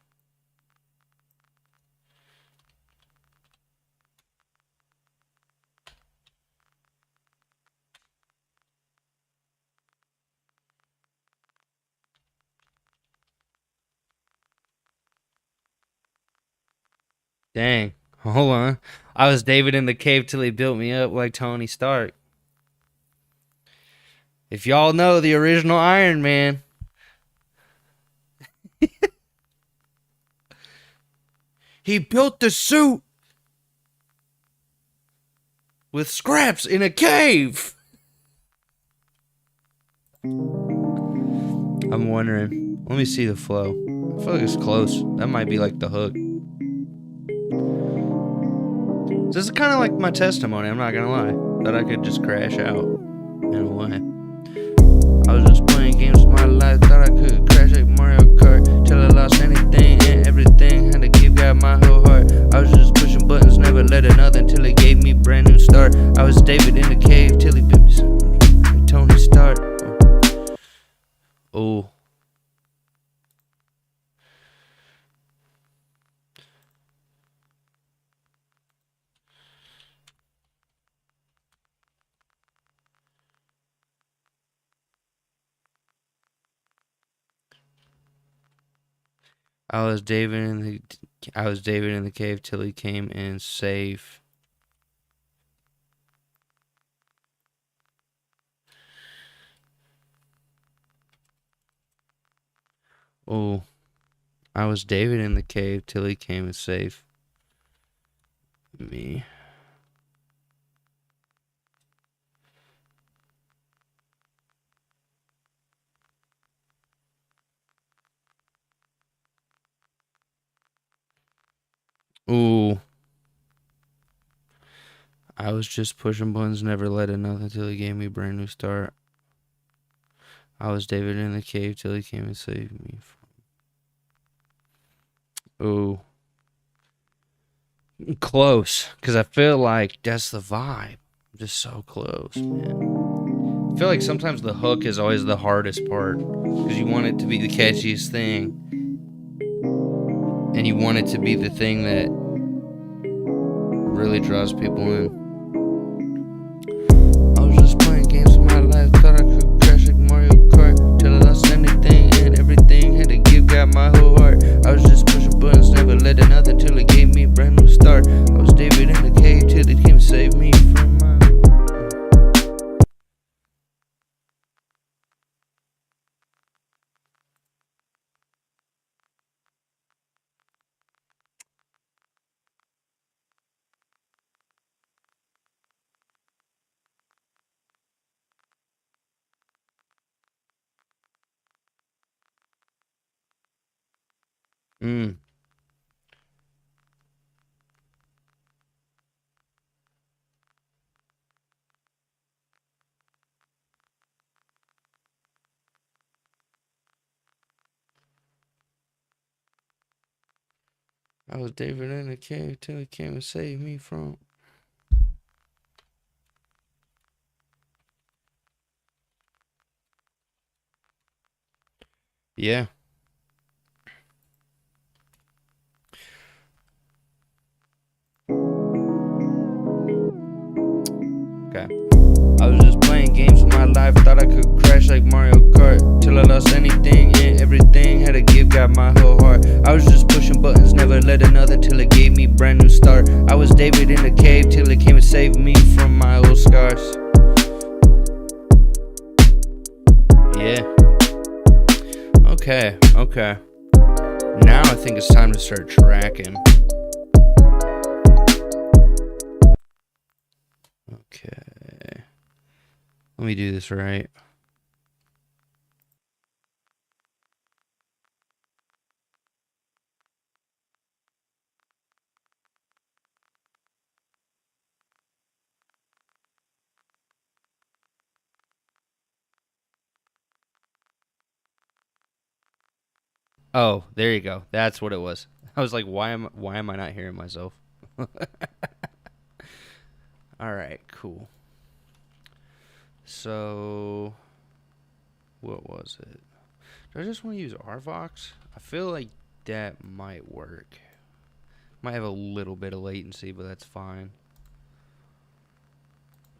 Dang. Hold on. I was David in the cave till he built me up like Tony Stark. If y'all know the original Iron Man, he built the suit with scraps in a cave. I'm wondering. Let me see the flow. I feel like it's close. That might be like the hook. This is kind of like my testimony, I'm not gonna lie. That I could just crash out in a way. I was just playing games with my life, thought I could crash like Mario Kart till I lost anything and everything. Had to give God my whole heart. I was just pushing buttons, never let another until it gave me brand new start. I was David in the cave till he built me Tony Stark. Oh. I was David in the cave till he came and saved. Oh, I was David in the cave till he came and saved me. Ooh. I was just pushing buttons, never let it nothing till he gave me a brand new start. I was David in the cave till he came and saved me. Ooh. Close, because I feel like that's the vibe. Just so close, man. I feel like sometimes the hook is always the hardest part, because you want it to be the catchiest thing, and you want it to be the thing that really draws people in. I was just playing games with my life, thought I could crash like Mario Kart, till I lost anything and everything, had to give God my whole heart. I was just pushing buttons, never let it nothing till it gave me a brand new start. I was David in the cave till it came and saved me from my... I was David in the cave till he came and saved me from... Yeah. Okay. I was just playing games with my life, thought I could crash like Mario Kart, till I lost anything and everything, had to give God my whole heart. I was just pushing buttons, never let it nothing till it gave me a brand new start. I was David in the cave till it came and saved me from my old scars. Yeah. Okay. Now I think it's time to start tracking. Okay. Let me do this right. Oh, there you go. That's what it was. I was like, why am I not hearing myself? All right, cool. So, what was it? Do I just want to use RVox? I feel like that might work. Might have a little bit of latency, but that's fine.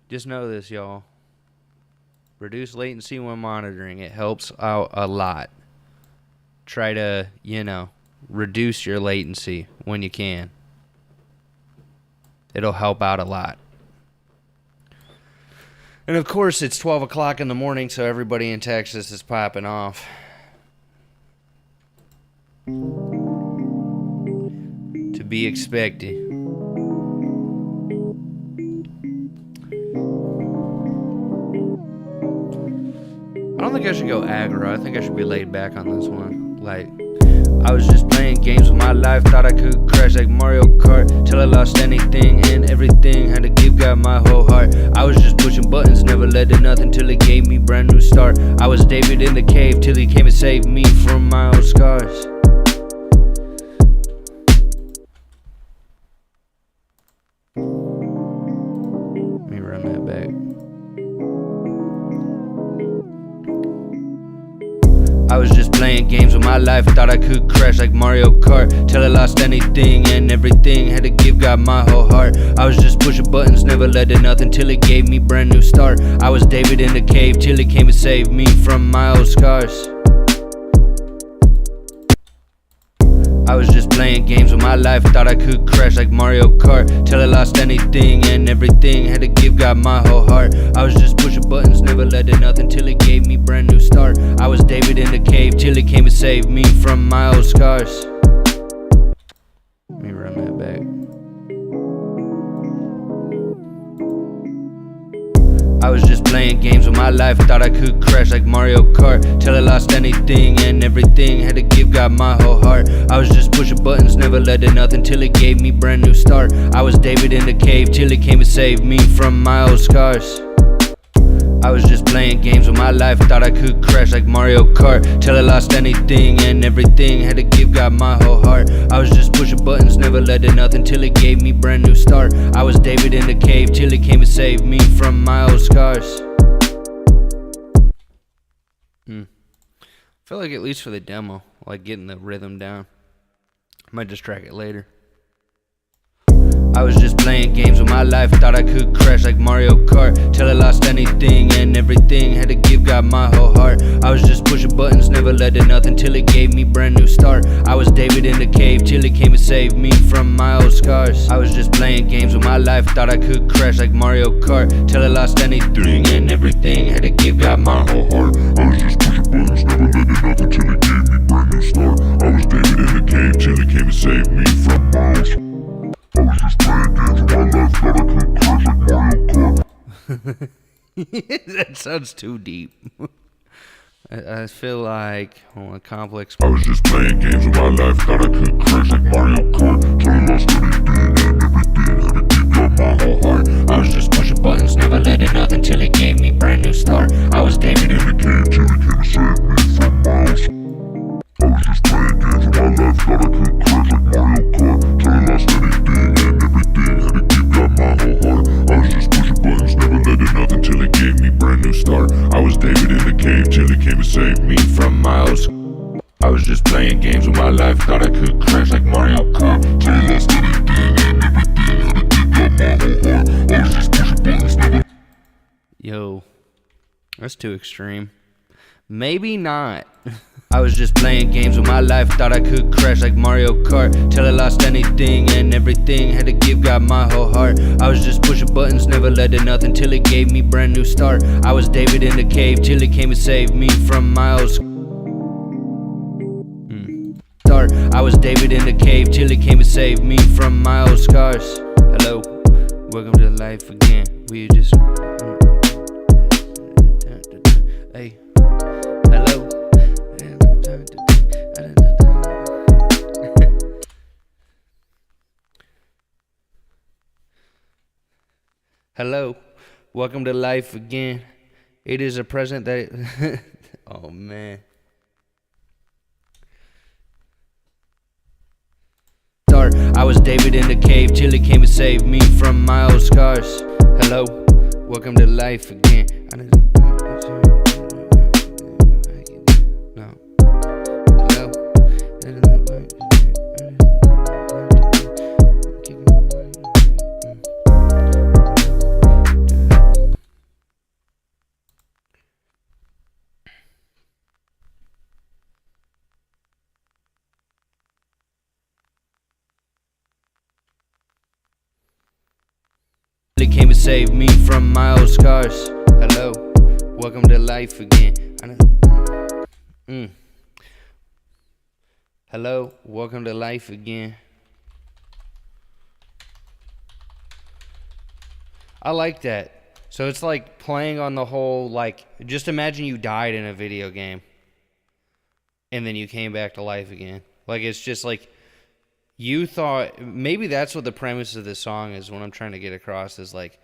Just know this, y'all. Reduce latency when monitoring. It helps out a lot. Try to, reduce your latency when you can. It'll help out a lot. And of course, it's 12 o'clock in the morning, so everybody in Texas is popping off. To be expected. I don't think I should go aggro. I think I should be laid back on this one. Like, I was just playing games with my life, thought I could crash like Mario Kart, till I lost anything and everything, had to give God my whole heart. I was just pushing buttons, never let it nothing till it gave me a brand new start. I was David in the cave till he came and saved me from my old scars. Let me run that back. I was just playing games with my life, thought I could crash like Mario Kart, till I lost anything and everything, had to give God my whole heart. I was just pushing buttons, never let it nothing till it gave me a brand new start. I was David in the cave till he came and saved me from my old scars. I was just playing games with my life, thought I could crash like Mario Kart, till I lost anything and everything, had to give God my whole heart. I was just pushing buttons, never let it nothing, till it gave me brand new start. I was David in the cave, till it came and saved me from my old scars. Let me run that back. I was just playing games with my life, thought I could crash like Mario Kart, till I lost anything and everything, had to give God my whole heart. I was just pushing buttons, never let it nothing, till it gave me brand new start. I was David in the cave, till it came and saved me from my old scars. I was just playing games with my life, thought I could crash like Mario Kart, till I lost anything and everything, had to give God my whole heart. I was just pushing buttons, never let it nothing, till it gave me brand new start. I was David in the cave, till it came and saved me from my old scars. I feel like at least for the demo, like getting the rhythm down. I might just track it later. I was just playing games with my life, thought I could crash like Mario Kart, till I lost anything and everything, had to give God my whole heart. I was just pushing buttons, never let it nothing, till it gave me brand new start. I was David in the cave, till it came and saved me from my old scars. I was just playing games with my life, thought I could crash like Mario Kart, till I lost anything and everything, had to give God my whole heart. I was just pushing buttons, never let it nothing, till it gave me brand new start. I was David in the cave, till it came and saved me from my old scars. I was just playing games with my life, thought I could crash like Mario Kart. That sounds too deep. I feel like complex. I was just playing games with my life, thought I could crash like Mario Kart, till I lost anything and everything, had to give God my whole heart. I was just pushing buttons, never let it nothing, till it gave me brand new start. I was David in the cave, till it came and saved me from my old scars. I was just playing games with my life, thought I could crash like Mario Kart, till I lost anything and everything, had to give God my whole heart. I was just pushing buttons, never let it nothing, till it gave me brand new start. I was David in the cave, till it came and saved me from my old scars. I was just playing games with my life, thought I could crash like Mario Kart, till I lost anything and everything, had to give God my whole heart. I was just pushing buttons, never. Yo, that's too extreme. Maybe not. I was just playing games with my life, thought I could crash like Mario Kart, till I lost anything and everything, had to give God my whole heart. I was just pushing buttons, never let it nothing, till it gave me brand new start. I was David in the cave, till it came and saved me from my old start. I was David in the cave, till it came and saved me from my old scars. Hello, welcome to life again. We just hey. Hello. Hello, welcome to life again. It is a present that oh man. I was David in the cave, till it came and saved me from my old scars. Hello, welcome to life again. No. Hello. It came and saved me from my old scars. Hello, welcome to life again. Hello, welcome to life again. I like that. So it's like playing on the whole, like, just imagine you died in a video game and then you came back to life again. Like, it's just like, you thought, maybe that's what the premise of this song is, what I'm trying to get across, is like,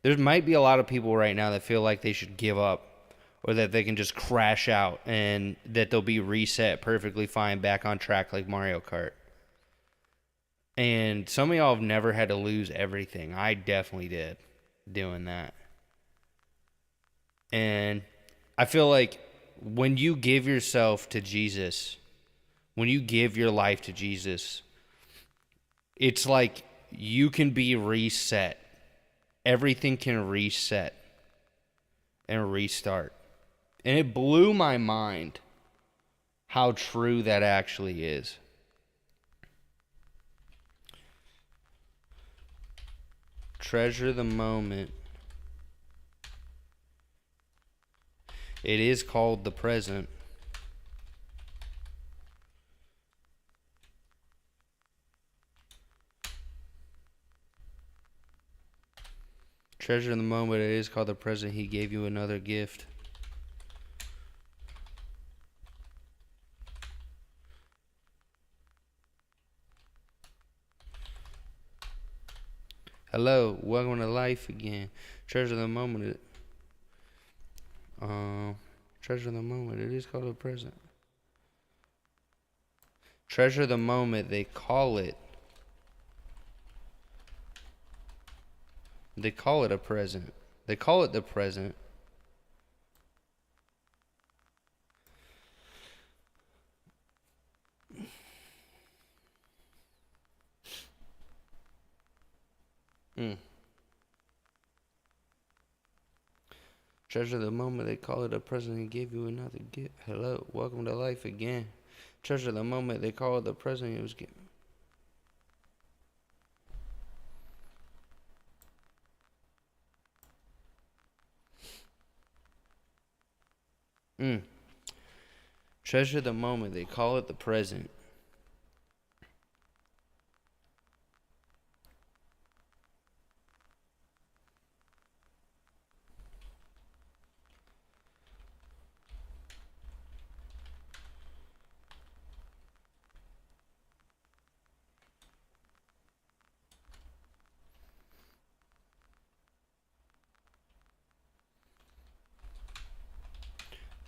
there might be a lot of people right now that feel like they should give up, or that they can just crash out and that they'll be reset perfectly fine back on track like Mario Kart. And some of y'all have never had to lose everything. I definitely did doing that. And I feel like when you give yourself to Jesus, when you give your life to Jesus, it's like you can be reset. Everything can reset and restart. And it blew my mind how true that actually is. Treasure the moment. It is called the present. Treasure the moment. It is called the present. He gave you another gift. Hello, welcome to life again. Treasure the moment. Treasure the moment. It is called the present. Treasure the moment. They call it. They call it a present. They call it the present. Treasure the moment. They call it a present. He gave you another gift. Hello, welcome to life again. Treasure the moment. They call it the present he was given. Treasure the moment. They call it the present.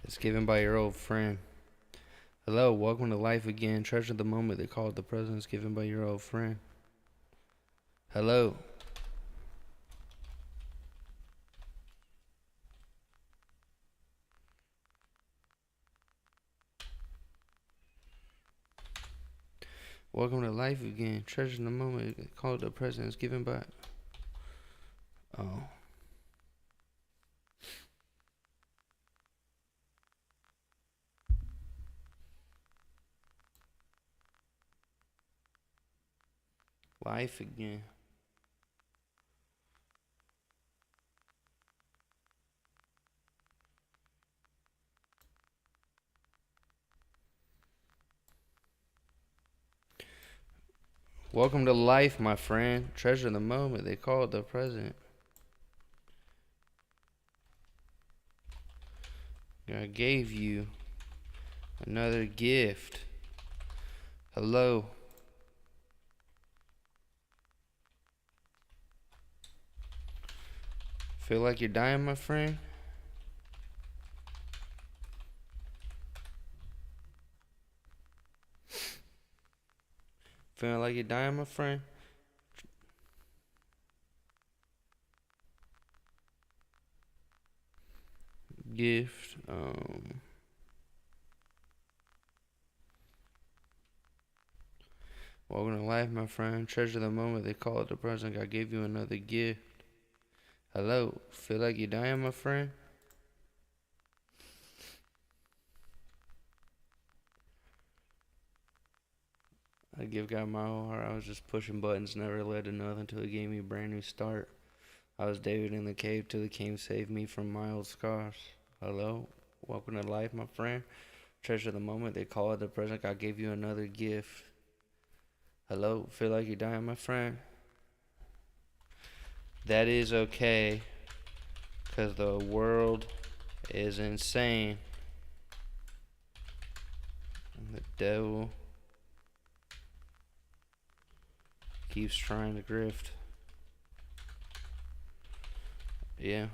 It's given by your old friend. Hello, welcome to life again. Treasure the moment. They call it the present. It's given by your old friend. Hello. Welcome to life again. Treasure the moment. They call it the present. It's given by. Oh. Life again. Welcome to life, my friend. Treasure the moment. They call it the present. I gave you another gift. Hello. Feel like you're dying, my friend? Feeling like you're dying, my friend? Gift. Welcome to life, my friend. Treasure the moment. They call it the present. I gave you another gift. Hello. Feel like you're dying, my friend? I give God my whole heart. I was just pushing buttons, never led to nothing until He gave me a brand new start. I was David in the cave till He came save me from my old scars. Hello, welcome to life, my friend. Treasure the moment. They call it the present. God gave you another gift. Hello, feel like you're dying, my friend? That is okay, because the world is insane. And the devil keeps trying to grift. Yeah.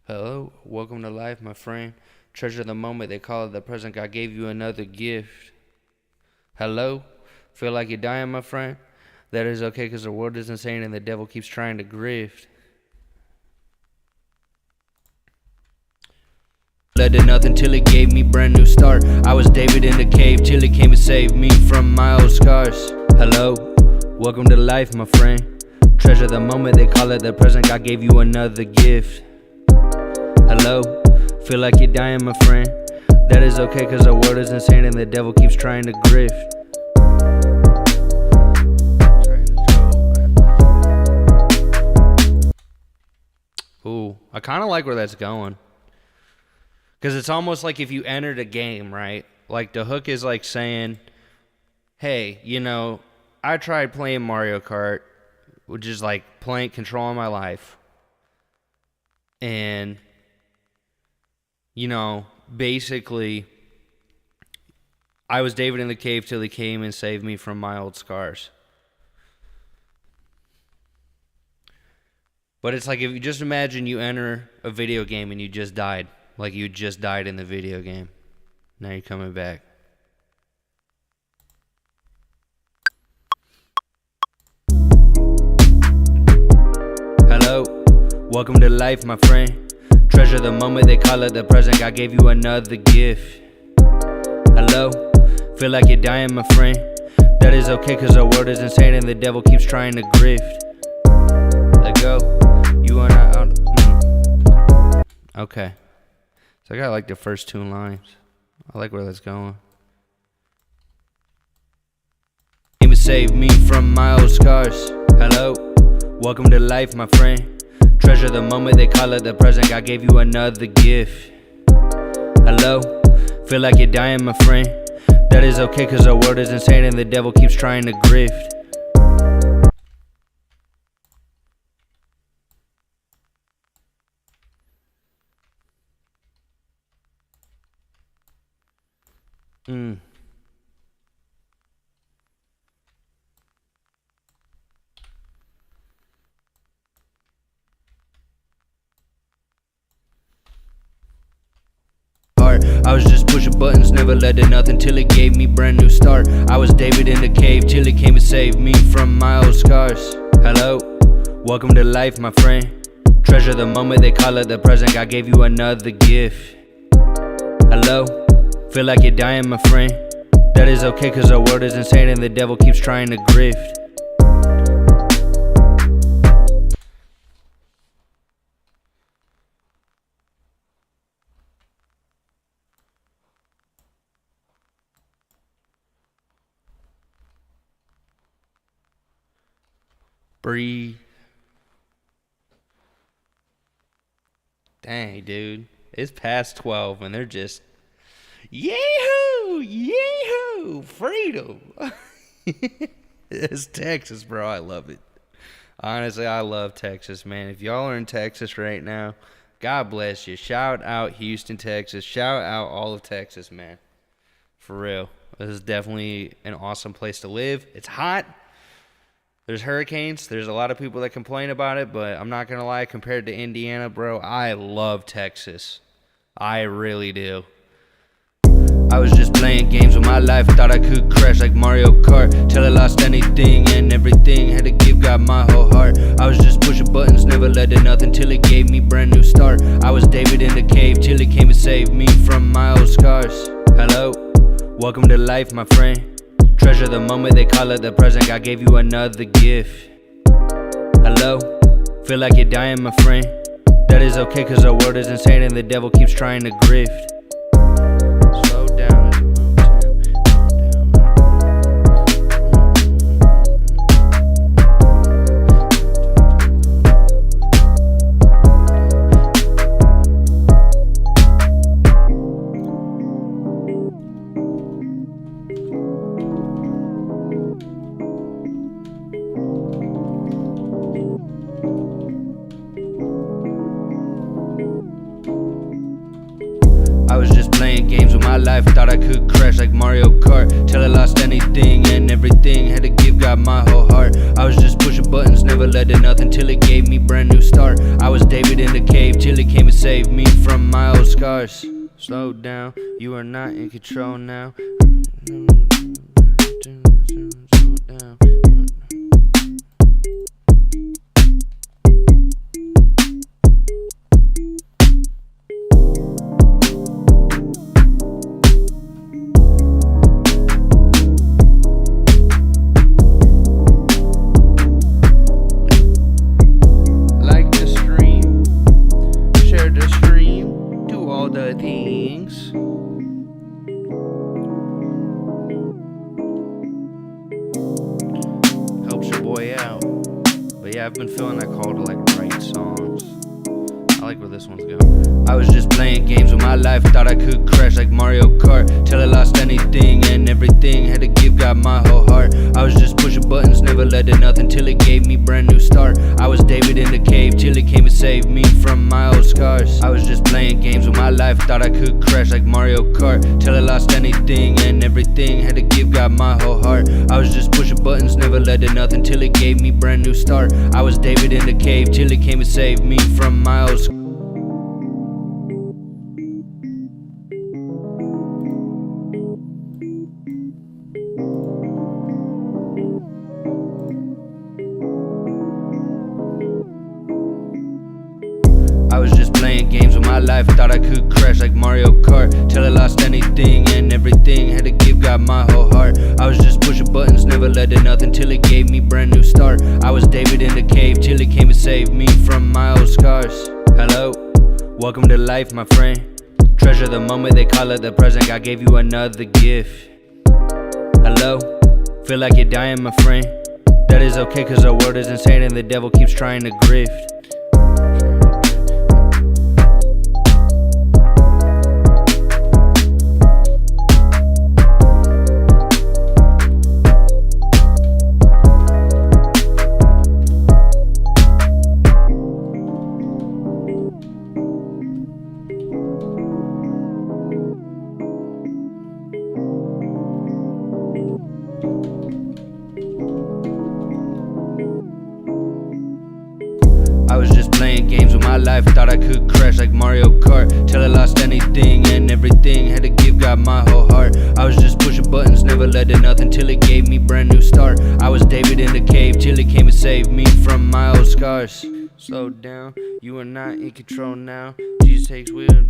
Hello, welcome to life, my friend. Treasure the moment. They call it the present. God gave you another gift. Hello, feel like you're dying, my friend? That is okay, because the world is insane and the devil keeps trying to grift. Led to nothing till He gave me brand new start. I was David in the cave till He came and saved me from my old scars. Hello, welcome to life, my friend. Treasure the moment. They call it the present. God gave you another gift. Hello, feel like you're dying, my friend? That is okay, because the world is insane and the devil keeps trying to grift. I kind of like where that's going. Because it's almost like if you entered a game, right? Like the hook is like saying, hey, I tried playing Mario Kart, which is like controlling my life. And, basically, I was David in the cave till he came and saved me from my old scars. But it's like if you just imagine you enter a video game and you just died. Like you just died in the video game. Now you're coming back. Hello, welcome to life, my friend. Treasure the moment, they call it the present. God gave you another gift. Hello, feel like you're dying, my friend. That is okay, cause our world is insane and the devil keeps trying to grift. Let go, you are not out. Okay, so I got like the first 2 lines. I like where that's going. Came to save me from my old scars. Hello, welcome to life, my friend. Treasure the moment, they call it the present. God gave you another gift. Hello, feel like you're dying, my friend. That is okay, cause our world is insane and the devil keeps trying to grift. I was just pushing buttons, never led to nothing till it gave me brand new start. I was David in the cave till he came and saved me from my old scars. Hello, welcome to life, my friend. Treasure the moment, they call it the present. God gave you another gift. Hello, feel like you're dying, my friend. That is okay, cause our world is insane and the devil keeps trying to grift. Breathe. Dang, dude. It's past 12 and they're just, yee-hoo, yee-hoo, freedom. It's Texas, bro. I love it. Honestly, I love Texas, man. If y'all are in Texas right now, God bless you. Shout out Houston, Texas. Shout out all of Texas, man. For real. This is definitely an awesome place to live. It's hot. There's hurricanes. There's a lot of people that complain about it, but I'm not going to lie. Compared to Indiana, bro, I love Texas. I really do. I was just playing games with my life. Thought I could crash like Mario Kart till I lost anything and everything. Had to give God my whole heart. I was just pushing buttons, never led to nothing till it gave me brand new start. I was David in the cave till he came and saved me from my old scars. Hello, welcome to life, my friend. Treasure the moment, they call it the present. God gave you another gift. Hello, feel like you're dying, my friend. That is okay, cause our world is insane and the devil keeps trying to grift. Slow down. I was just playing games with my life. Thought I could crash like Mario Kart till I lost anything and everything. Had to give God my whole heart. I was just pushing buttons, never led to nothing till it gave me brand new start. I was David in the cave till he came and saved me from my old scars. Slow down, you are not in control now. Slow down. Things. Helps your boy out. But yeah, I've been feeling that call to like write songs. I like like where this one's going. I was just playing games with my life, thought I could crash like Mario Kart, till I lost anything and everything, had to give God my whole heart. I was just pushing buttons, never led to nothing, till it gave me brand new start. I was David in the cave, till it came and saved me from my old scars. I was just playing games with my life, thought I could crash like Mario Kart, till I lost anything and everything, had to give God my whole heart. I was just pushing buttons, never led to nothing, till it gave me brand new start. I was David in the cave, till it came and saved me from my old scars. I was just playing games with my life, thought I could crash like Mario Kart, till I lost anything and everything, had to give God my whole heart. I was just pushing buttons, never led to nothing, till it gave me brand new start. I was David in the cave, till it came and saved me from my old scars. Hello, welcome to life, my friend. Treasure the moment, they call it the present. God gave you another gift. Hello, feel like you're dying, my friend. That is okay, cause our world is insane and the devil keeps trying to grift. I was just playing games with my life, thought I could crash like Mario Kart, till I lost anything and everything, had to give God my whole heart. I was just pushing buttons, never led to nothing, till it gave me brand new start. I was David in the cave, till it came and saved me from my old scars. Slow down, you are not in control now. Jesus takes wheel.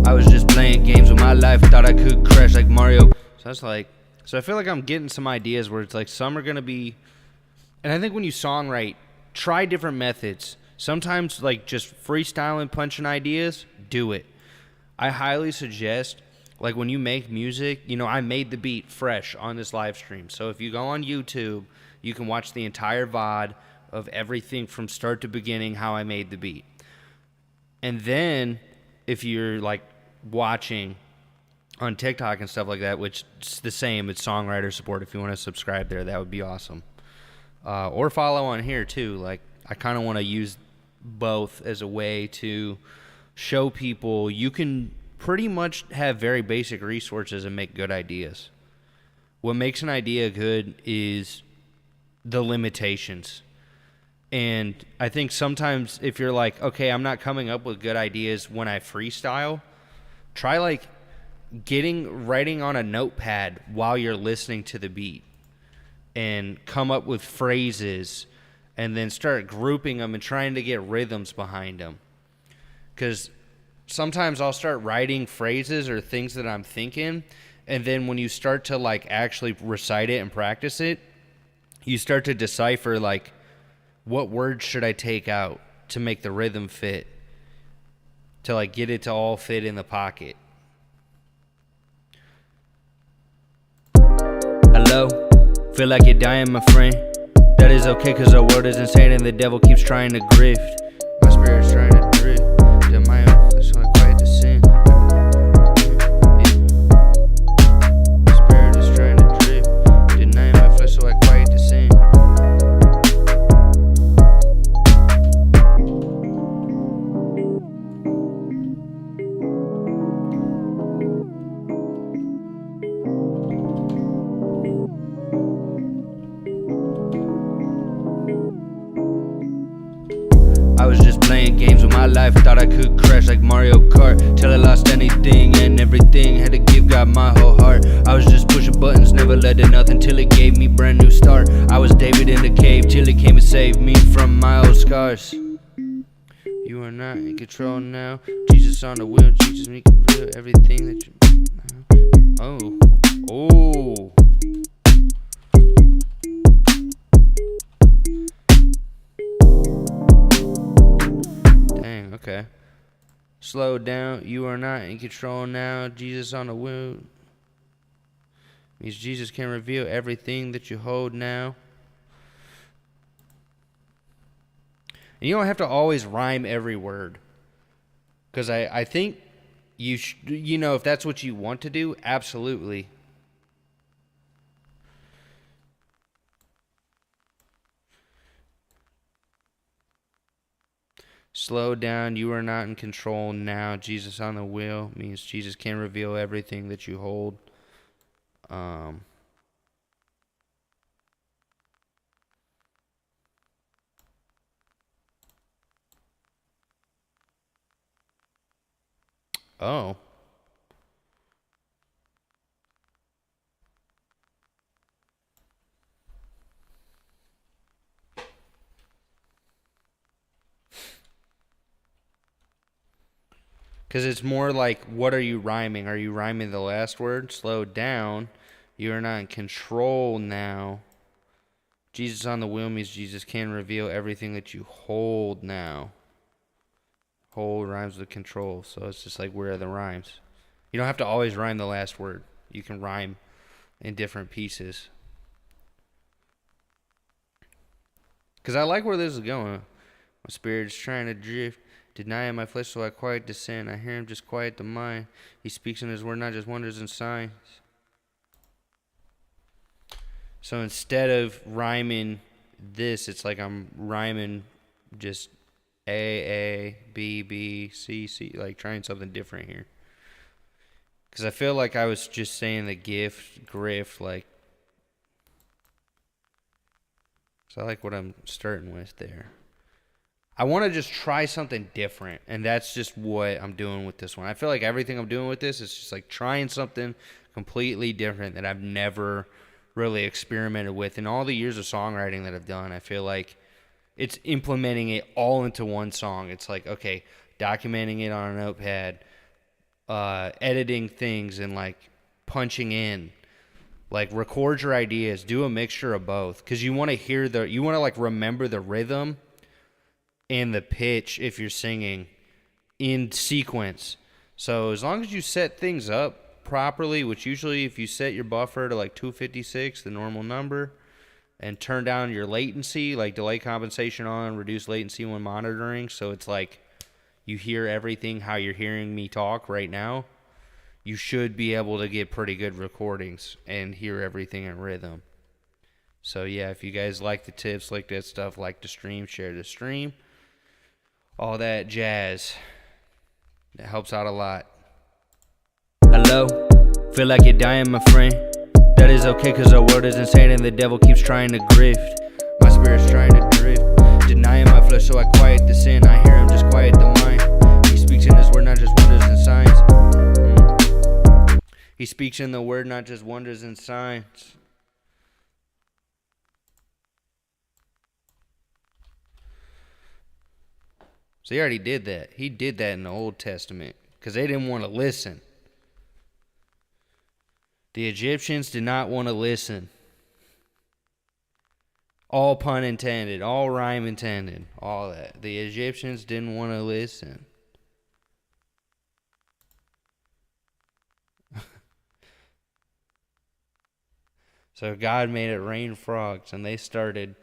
I was just playing games with my life, thought I could crash like Mario. So I feel like I'm getting some ideas where it's like some are gonna be, and I think when you songwrite, try different methods. Sometimes like just freestyling, punching ideas, do it. I highly suggest, like when you make music, I made the beat fresh on this live stream. So if you go on YouTube, you can watch the entire VOD of everything from start to beginning, how I made the beat. And then if you're like watching on TikTok and stuff like that, which is the same, it's songwriter support. If you want to subscribe there, that would be awesome. Or follow on here too. Like I kind of want to use both as a way to show people you can pretty much have very basic resources and make good ideas. What makes an idea good is the limitations. And I think sometimes if you're like, okay, I'm not coming up with good ideas when I freestyle, try like writing on a notepad while you're listening to the beat and come up with phrases and then start grouping them and trying to get rhythms behind them. Because sometimes I'll start writing phrases or things that I'm thinking, and then when you start to like actually recite it and practice it, you start to decipher like, what words should I take out to make the rhythm fit, to like get it to all fit in the pocket. Hello, feel like you're dying, my friend. That is okay, cause our world is insane and the devil keeps trying to grift. My spirit's trying to drift to my own flesh, so I quiet to sin. My spirit is trying to drift, denying my flesh, so I quiet to sin. life, thought I could crash like Mario Kart, till I lost anything and everything. Had to give God my whole heart. I was just pushing buttons, never led to nothing, till it gave me brand new start. I was David in the cave, till it came and saved me from my old scars. You are not in control now. Jesus on the wheel, Jesus me can reveal everything that you. Oh. Oh. Dang, okay. Slow down, you are not in control now. Jesus on the wheel means Jesus can reveal everything that you hold now. And you don't have to always rhyme every word. Because I think you know, if that's what you want to do, absolutely. Slow down, you are not in control now. Jesus on the wheel means Jesus can reveal everything that you hold. Oh. Because it's more like, what are you rhyming? Are you rhyming the last word? Slow down. You are not in control now. Jesus on the wheel means Jesus can reveal everything that you hold now. Hold rhymes with control. So it's just like, where are the rhymes? You don't have to always rhyme the last word. You can rhyme in different pieces. Because I like where this is going. My spirit is trying to drift. Denying my flesh so I quiet the sin. I hear him just quiet the mind. He speaks in his word, not just wonders and signs. So instead of rhyming this, it's like I'm rhyming just A, B, B, C, C. Like trying something different here. Because I feel like I was just saying the grift, like. So I like what I'm starting with there. I want to just try something different, and that's just what I'm doing with this one. I feel like everything I'm doing with this is just like trying something completely different that I've never really experimented with. In all the years of songwriting that I've done, I feel like it's implementing it all into one song. It's like, okay, documenting it on a notepad, editing things, and like punching in. Like, record your ideas, do a mixture of both, because you want to like remember the rhythm and the pitch if you're singing in sequence. So as long as you set things up properly, which usually if you set your buffer to like 256, the normal number, and turn down your latency, like delay compensation on, reduce latency when monitoring, so it's like you hear everything how you're hearing me talk right now, you should be able to get pretty good recordings and hear everything in rhythm. So yeah, if you guys like the tips, like that stuff, like the stream, share the stream. All that jazz. That helps out a lot. Hello? Feel like you're dying, my friend. That is okay, cause our world is insane and the devil keeps trying to grift. My spirit's trying to drift. Denying my flesh so I quiet the sin. I hear him just quiet the mind. He speaks in his word, not just wonders and signs. He speaks in the word, not just wonders and signs. So he already did that. He did that in the Old Testament because they didn't want to listen. The Egyptians did not want to listen. All pun intended, all rhyme intended, all that. The Egyptians didn't want to listen. So God made it rain frogs and they started.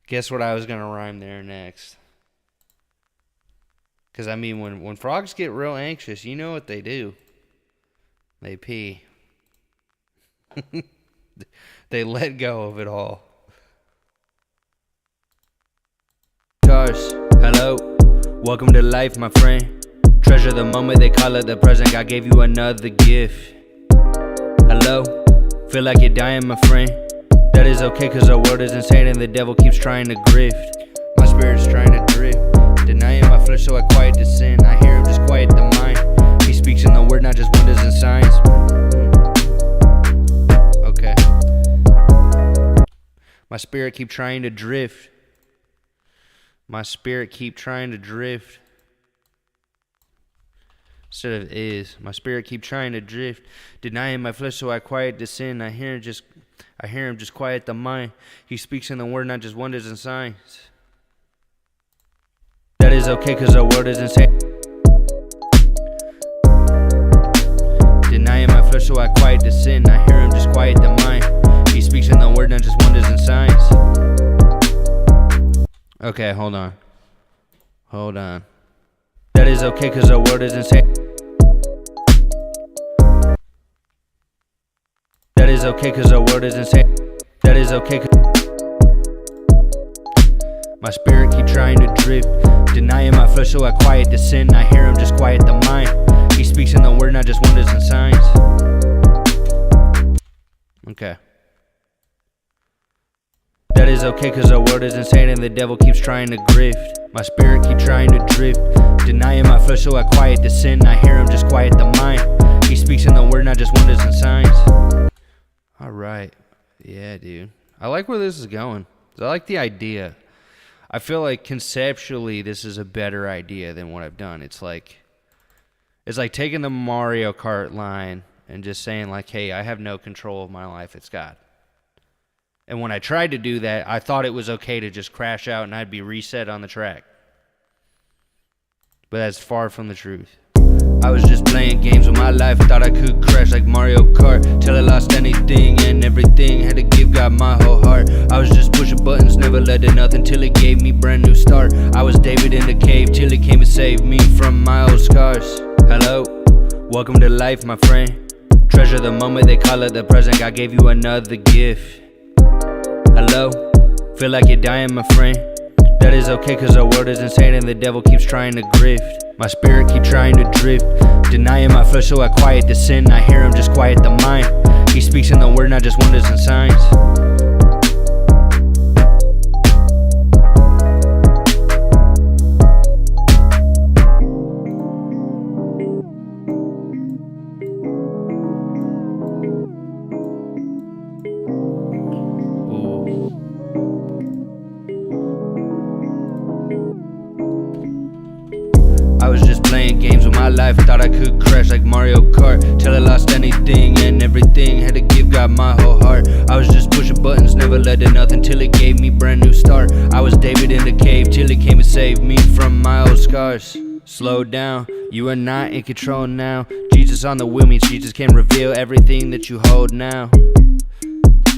Guess what I was going to rhyme there next? Because, I mean, when frogs get real anxious, you know what they do. They pee. They let go of it all. Cars, hello. Welcome to life, my friend. Treasure the moment, they call it the present. God gave you another gift. Hello. Feel like you're dying, my friend. That is okay, cause our world is insane and the devil keeps trying to grift. My spirit's trying to drift, denying my flesh so I quiet the sin. I hear him just quiet the mind. He speaks in the word, not just wonders and signs. Okay. My spirit keep trying to drift. My spirit keep trying to drift. Instead of is. My spirit keep trying to drift, denying my flesh so I quiet the sin. I hear him just quiet the mind. He speaks in the word, not just wonders and signs. That is okay, cause our world is insane. Denying my flesh so I quiet the sin. I hear him just quiet the mind. He speaks in the word, not just wonders and signs. Okay, hold on. That is okay, cause our world is insane. That is okay, cause our world is insane. That is okay, my spirit keep trying to drift, denying my flesh so I quiet the sin. I hear him just quiet the mind. He speaks in the word, not just wonders and signs. Okay. That is okay, cause our world is insane and the devil keeps trying to grift. My spirit keep trying to drift, denying my flesh so I quiet the sin. I hear him just quiet the mind. He speaks in the word, not just wonders and signs. Alright. Yeah, dude. I like where this is going. I like the idea. I feel like conceptually this is a better idea than what I've done. It's like taking the Mario Kart line and just saying like, hey, I have no control of my life, it's God. And when I tried to do that, I thought it was okay to just crash out and I'd be reset on the track. But that's far from the truth. I was just playing games with my life, thought I could crash like Mario Kart, till I lost anything and everything, had to give God my whole heart. I was just pushing buttons, never led to nothing, till it gave me brand new start. I was David in the cave, till he came and saved me from my old scars. Hello, welcome to life, my friend. Treasure the moment, they call it the present. God gave you another gift. Hello, feel like you're dying, my friend. That is okay, cause our world is insane and the devil keeps trying to grift. My spirit keep trying to drift, denying my flesh so I quiet the sin. I hear him just quiet the mind. He speaks in the word, not just wonders and signs. I was just playing games with my life, thought I could crash like Mario Kart, till I lost anything and everything, had to give God my whole heart. I was just pushing buttons, never led to nothing, till it gave me brand new start. I was David in the cave, till he came and saved me from my old scars. Slow down, you are not in control now. Jesus on the wheel means Jesus can reveal everything that you hold now.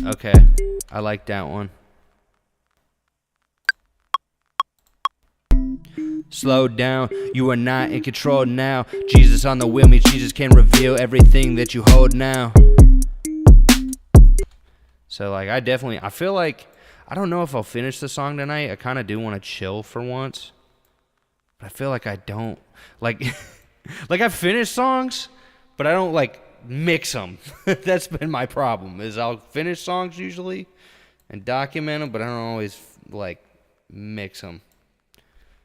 Okay, I like that one. Slow down, you are not in control now. Jesus on the wheel means Jesus can reveal everything that you hold now. So like I feel like, I don't know if I'll finish the song tonight. I kind of do want to chill for once, but I feel like I don't. Like, like I finish songs, but I don't like mix them. That's been my problem, is I'll finish songs usually and document them, but I don't always like mix them.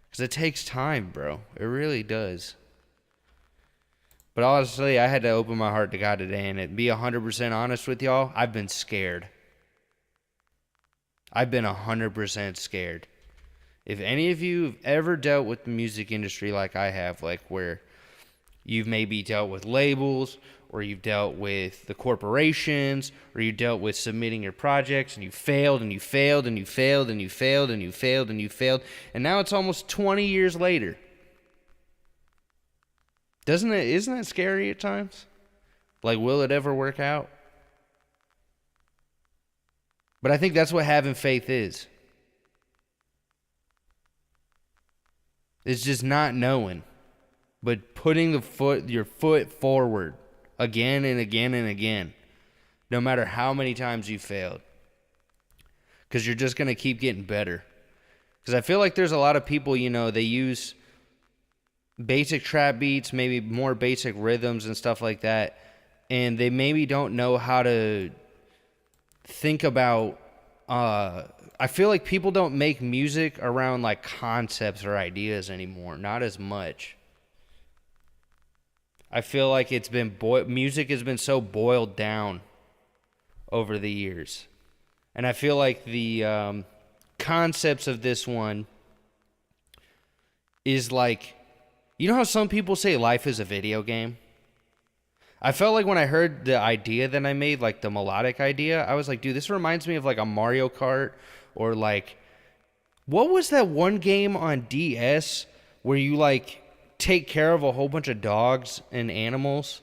Because it takes time, bro. It really does. But honestly, I had to open my heart to God today and be 100% honest with y'all. I've been scared. I've been 100% scared. If any of you have ever dealt with the music industry like I have, like where you've maybe dealt with labels, or you've dealt with the corporations, or you dealt with submitting your projects and you failed and you failed and you failed and you failed and you failed and you failed, and now it's almost 20 years later. Isn't that scary at times? Like, will it ever work out? But I think that's what having faith is. It's just not knowing, but putting your foot forward again and again and again, no matter how many times you failed, because you're just going to keep getting better. Because I feel like there's a lot of people, you know, they use basic trap beats, maybe more basic rhythms and stuff like that, and they maybe don't know how to think about I feel like people don't make music around like concepts or ideas anymore, not as much. I feel like music has been so boiled down over the years. And I feel like the concepts of this one is like, you know how some people say life is a video game? I felt like when I heard the idea that I made, like the melodic idea, I was like, dude, this reminds me of like a Mario Kart or like, what was that one game on DS where you like take care of a whole bunch of dogs and animals?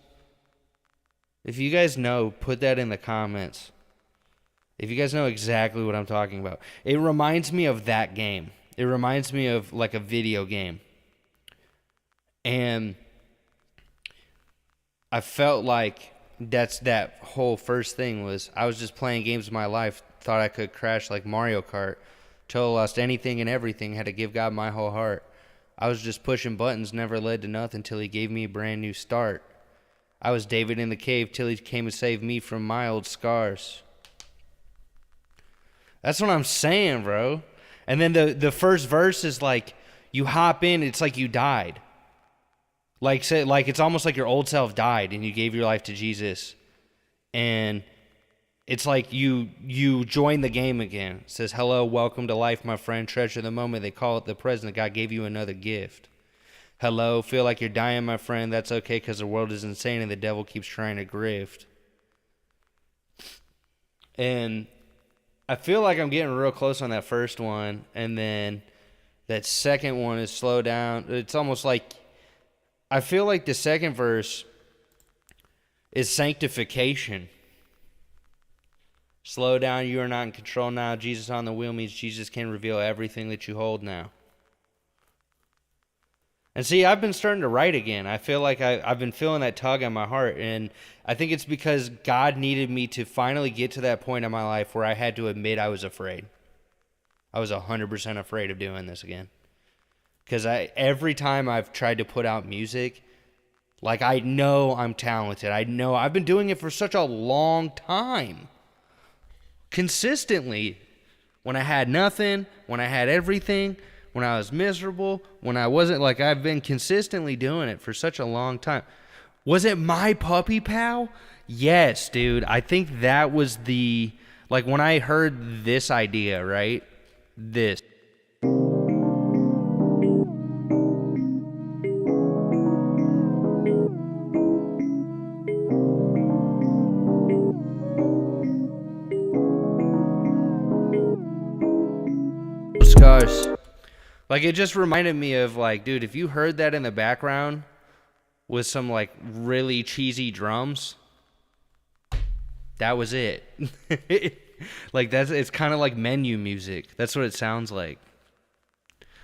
If you guys know, put that in the comments. If you guys know exactly what I'm talking about. It reminds me of that game. It reminds me of like a video game. And I felt like that whole first thing was I was just playing games of my life, thought I could crash like Mario Kart, till I lost anything and everything, had to give God my whole heart. I was just pushing buttons, never led to nothing till he gave me a brand new start. I was David in the cave till he came and saved me from my old scars. That's what I'm saying, bro. And then the first verse is like, you hop in, it's like you died. Like say, like it's almost like your old self died and you gave your life to Jesus. And it's like you join the game again. It says, hello, welcome to life, my friend. Treasure the moment. They call it the present. God gave you another gift. Hello, feel like you're dying, my friend. That's okay because the world is insane and the devil keeps trying to grift. And I feel like I'm getting real close on that first one. And then that second one is slow down. It's almost like, I feel like the second verse is sanctification. Slow down, you are not in control now. Jesus on the wheel means Jesus can reveal everything that you hold now. And see, I've been starting to write again. I feel like I've been feeling that tug on my heart. And I think it's because God needed me to finally get to that point in my life where I had to admit I was afraid. I was 100% afraid of doing this again. Because every time I've tried to put out music, like I know I'm talented. I know I've been doing it for such a long time. Consistently. When I had nothing, when I had everything, when I was miserable, when I wasn't, like I've been consistently doing it for such a long time. Was it My Puppy Pal? Yes, dude. I think that was like when I heard this idea, right? This. Scars. Like it just reminded me of like, dude, if you heard that in the background with some like really cheesy drums, that was it. Like it's kind of like menu music. That's what it sounds like.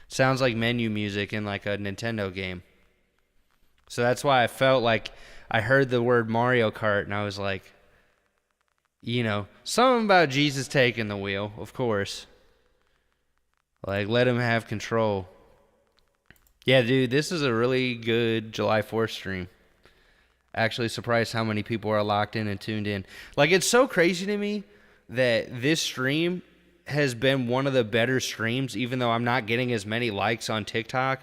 Sounds like menu music in like a Nintendo game. So that's why I felt like I heard the word Mario Kart and I was like, something about Jesus taking the wheel, of course. Like, let him have control. Yeah, dude, this is a really good July 4th stream. Actually surprised how many people are locked in and tuned in. Like, it's so crazy to me that this stream has been one of the better streams, even though I'm not getting as many likes on TikTok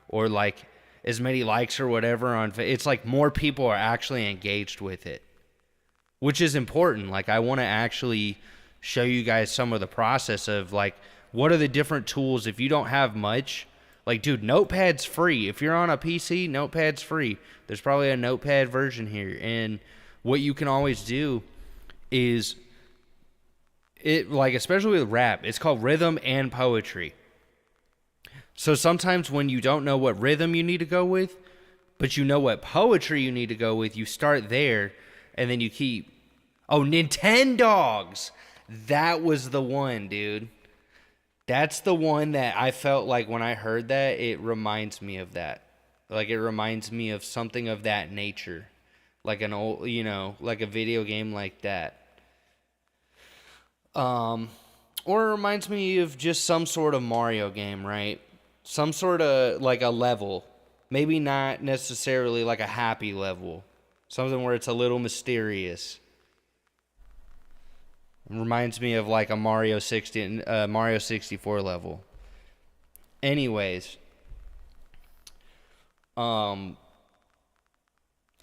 or, like, as many likes or whatever on... It's like more people are actually engaged with it, which is important. Like, I want to actually show you guys some of the process of, like, what are the different tools if you don't have much? Like, dude, Notepad's free. If you're on a PC, Notepad's free. There's probably a Notepad version here. And what you can always do is, like, especially with rap, it's called rhythm and poetry. So sometimes when you don't know what rhythm you need to go with, but you know what poetry you need to go with, you start there, and then you keep... Oh, Nintendogs! That was the one, dude. That's the one that I felt like when I heard that, it reminds me of that. Like, it reminds me of something of that nature. Like an old, like a video game like that. Or it reminds me of just some sort of Mario game, right? Some sort of, like, a level. Maybe not necessarily like a happy level. Something where it's a little mysterious. Reminds me of like a Mario 64 level. Anyways, um,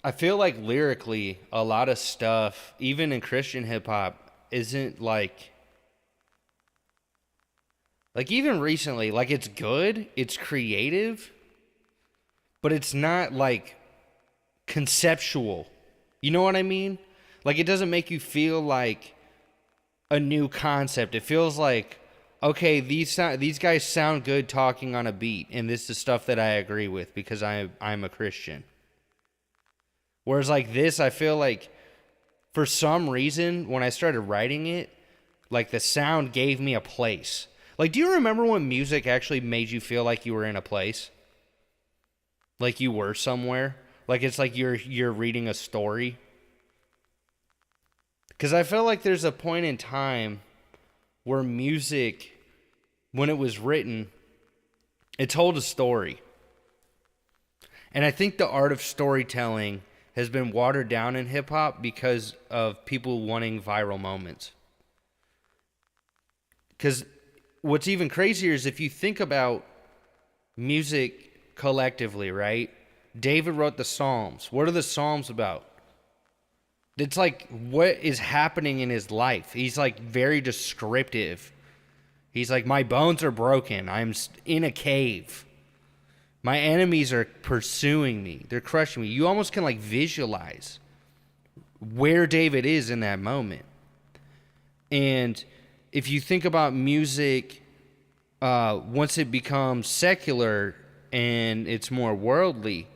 I feel like lyrically, a lot of stuff, even in Christian hip hop, isn't like even recently, like it's good, it's creative, but it's not like conceptual. You know what I mean? Like it doesn't make you feel like a new concept. It feels like, okay, these guys sound good talking on a beat, and this is stuff that I agree with because I'm a Christian. Whereas like this, I feel like for some reason when I started writing it, like the sound gave me a place. Like, do you remember when music actually made you feel like you were in a place? Like you were somewhere? Like it's like you're reading a story? Because I feel like there's a point in time where music, when it was written, it told a story. And I think the art of storytelling has been watered down in hip hop because of people wanting viral moments. Because what's even crazier is if you think about music collectively, right? David wrote the Psalms. What are the Psalms about? It's like what is happening in his life. He's like very descriptive. He's like, my bones are broken. I'm in a cave. My enemies are pursuing me. They're crushing me. You almost can like visualize where David is in that moment. And if you think about music, once it becomes secular and it's more worldly,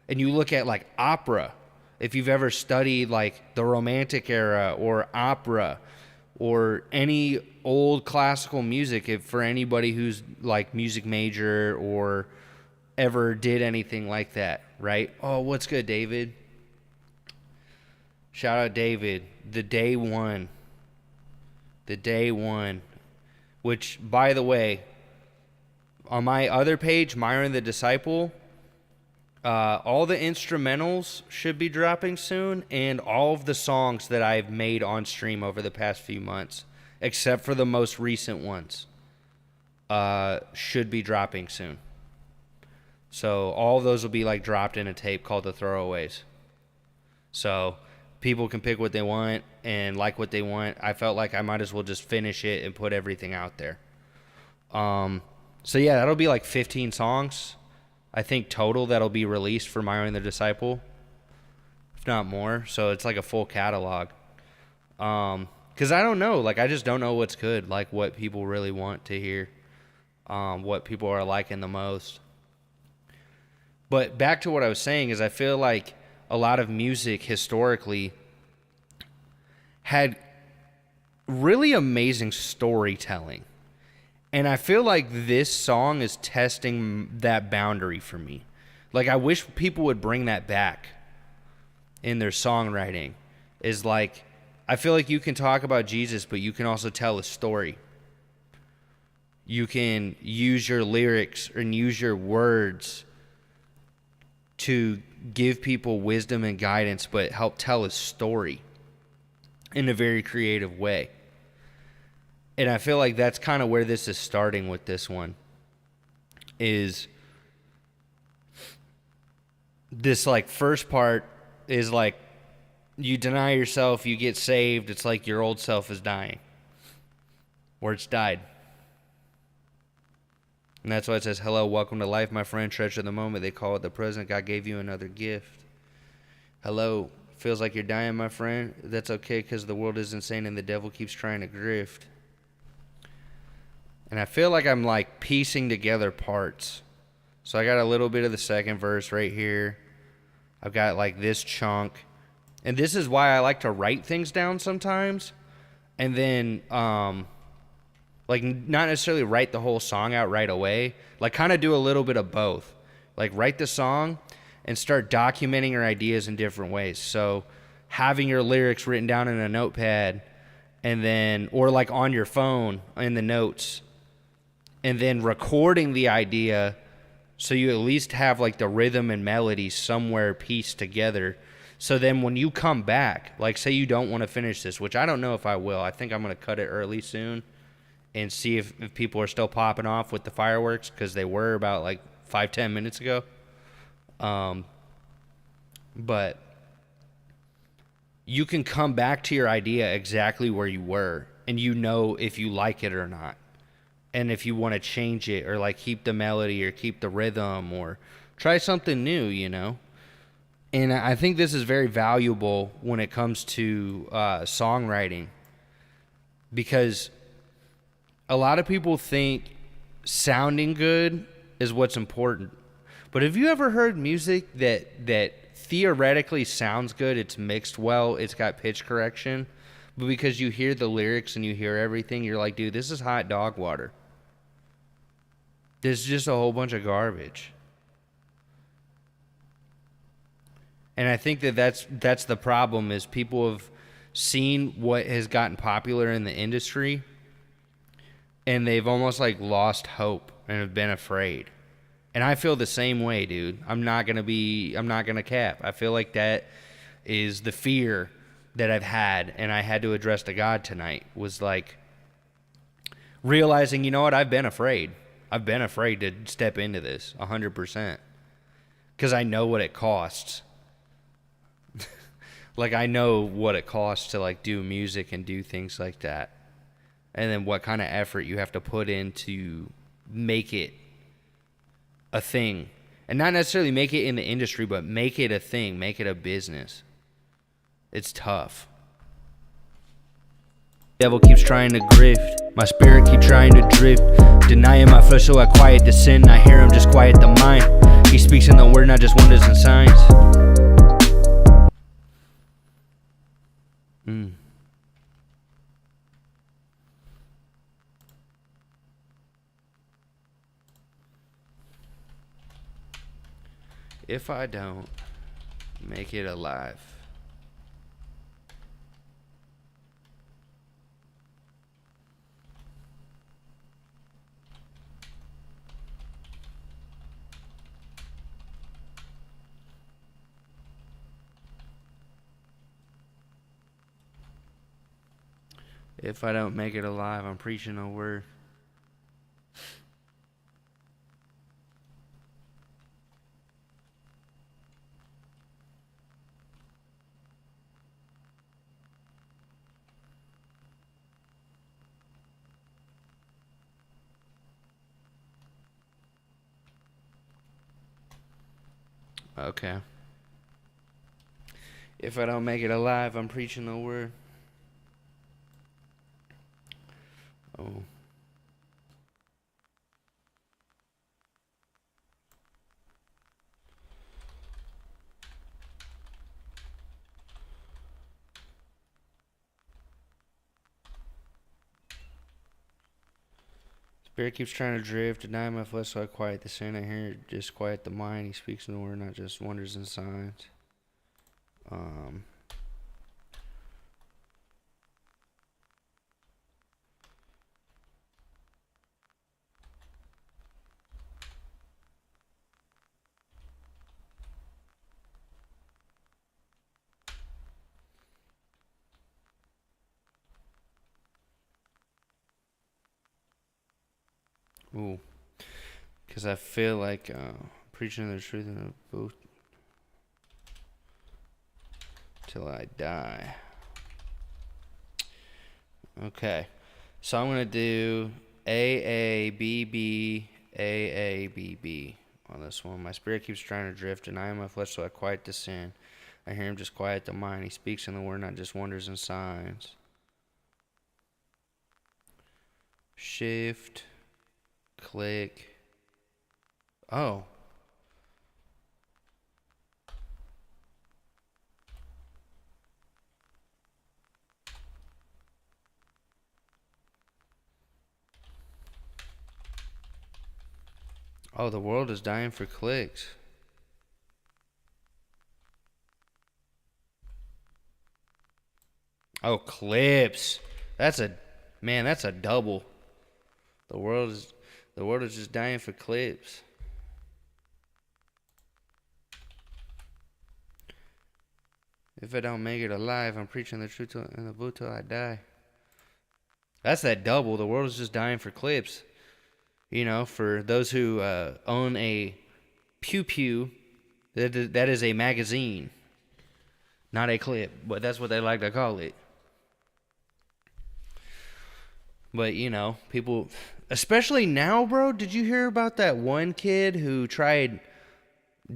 and you look at like opera, if you've ever studied like the Romantic era or opera or any old classical music, if for anybody who's like music major or ever did anything like that, right? Oh, what's good, David? Shout out David, the day one. The day one. Which, by the way, on my other page, Myron the Disciple, all the instrumentals should be dropping soon, and all of the songs that I've made on stream over the past few months, except for the most recent ones, should be dropping soon. So all of those will be like dropped in a tape called The Throwaways. So people can pick what they want and like what they want. I felt like I might as well just finish it and put everything out there. So yeah, that'll be like 15 songs, I think, total that'll be released for Myron the Disciple, if not more. So it's like a full catalog. Because I don't know, like I just don't know what's good, like what people really want to hear, what people are liking the most. But back to what I was saying is I feel like a lot of music historically had really amazing storytelling. And I feel like this song is testing that boundary for me. Like I wish people would bring that back in their songwriting. Is like, I feel like you can talk about Jesus, but you can also tell a story. You can use your lyrics and use your words to give people wisdom and guidance, but help tell a story in a very creative way. And I feel like that's kind of where this is starting with this one. Is this like first part is like you deny yourself, you get saved, it's like your old self is dying. Or it's died. And that's why it says, hello, welcome to life, my friend. Treasure the moment. They call it the present. God gave you another gift. Hello. Feels like you're dying, my friend. That's okay because the world is insane and the devil keeps trying to grift. And I feel like I'm like piecing together parts. So I got a little bit of the second verse right here. I've got like this chunk. And this is why I like to write things down sometimes. And then, like not necessarily write the whole song out right away, like kind of do a little bit of both, like write the song and start documenting your ideas in different ways. So having your lyrics written down in a notepad and then, or like on your phone in the notes, and then recording the idea so you at least have like the rhythm and melody somewhere pieced together So then when you come back, like say you don't want to finish this, which I don't know if I will. I think I'm going to cut it early soon and see if people are still popping off with the fireworks, because they were about like 5-10 minutes ago. Um, but you can come back to your idea exactly where you were, and you know if you like it or not, and if you want to change it or like keep the melody or keep the rhythm or try something new, you know. And I think this is very valuable when it comes to songwriting, because a lot of people think sounding good is what's important. But have you ever heard music that theoretically sounds good, it's mixed well, it's got pitch correction, but because you hear the lyrics and you hear everything, you're like, dude, this is hot dog water. This is just a whole bunch of garbage. And I think that's the problem, is people have seen what has gotten popular in the industry, and they've almost like lost hope and have been afraid. And I feel the same way, dude. I'm not going to cap. I feel like that is the fear that I've had, and I had to address to God tonight, was like realizing, you know what, I've been afraid. I've been afraid to step into this 100%, because I know what it costs. Like, I know what it costs to like do music and do things like that. And then what kind of effort you have to put in to make it a thing. And not necessarily make it in the industry, but make it a thing, make it a business. It's tough. Devil keeps trying to grift, my spirit keep trying to drift, denying my flesh so I quiet the sin. I hear him, just quiet the mind. He speaks in the word, not just wonders and signs. If I don't make it alive. If I don't make it alive, I'm preaching a word. Okay. If I don't make it alive, I'm preaching the word. Oh. Spirit keeps trying to drift, deny my flesh so I quiet the sin. I hear it, just quiet the mind. He speaks in the word, not just wonders and signs. Ooh. Because I feel like preaching the truth in the both till I die. Okay. So I'm going to do AABB, AABB on this one. My spirit keeps trying to drift, and I am my flesh, so I quiet the sin. I hear him, just quiet the mind. He speaks in the word, not just wonders and signs. Shift, click. Oh. Oh, the world is dying for clicks. Oh, clips. That's a double. The world is just dying for clips. If I don't make it alive, I'm preaching the truth in the boot till I die. That's that double. The world is just dying for clips. You know, for those who own a Pew Pew, that is a magazine, not a clip, but that's what they like to call it. But, you know, people, especially now, bro, did you hear about that one kid who tried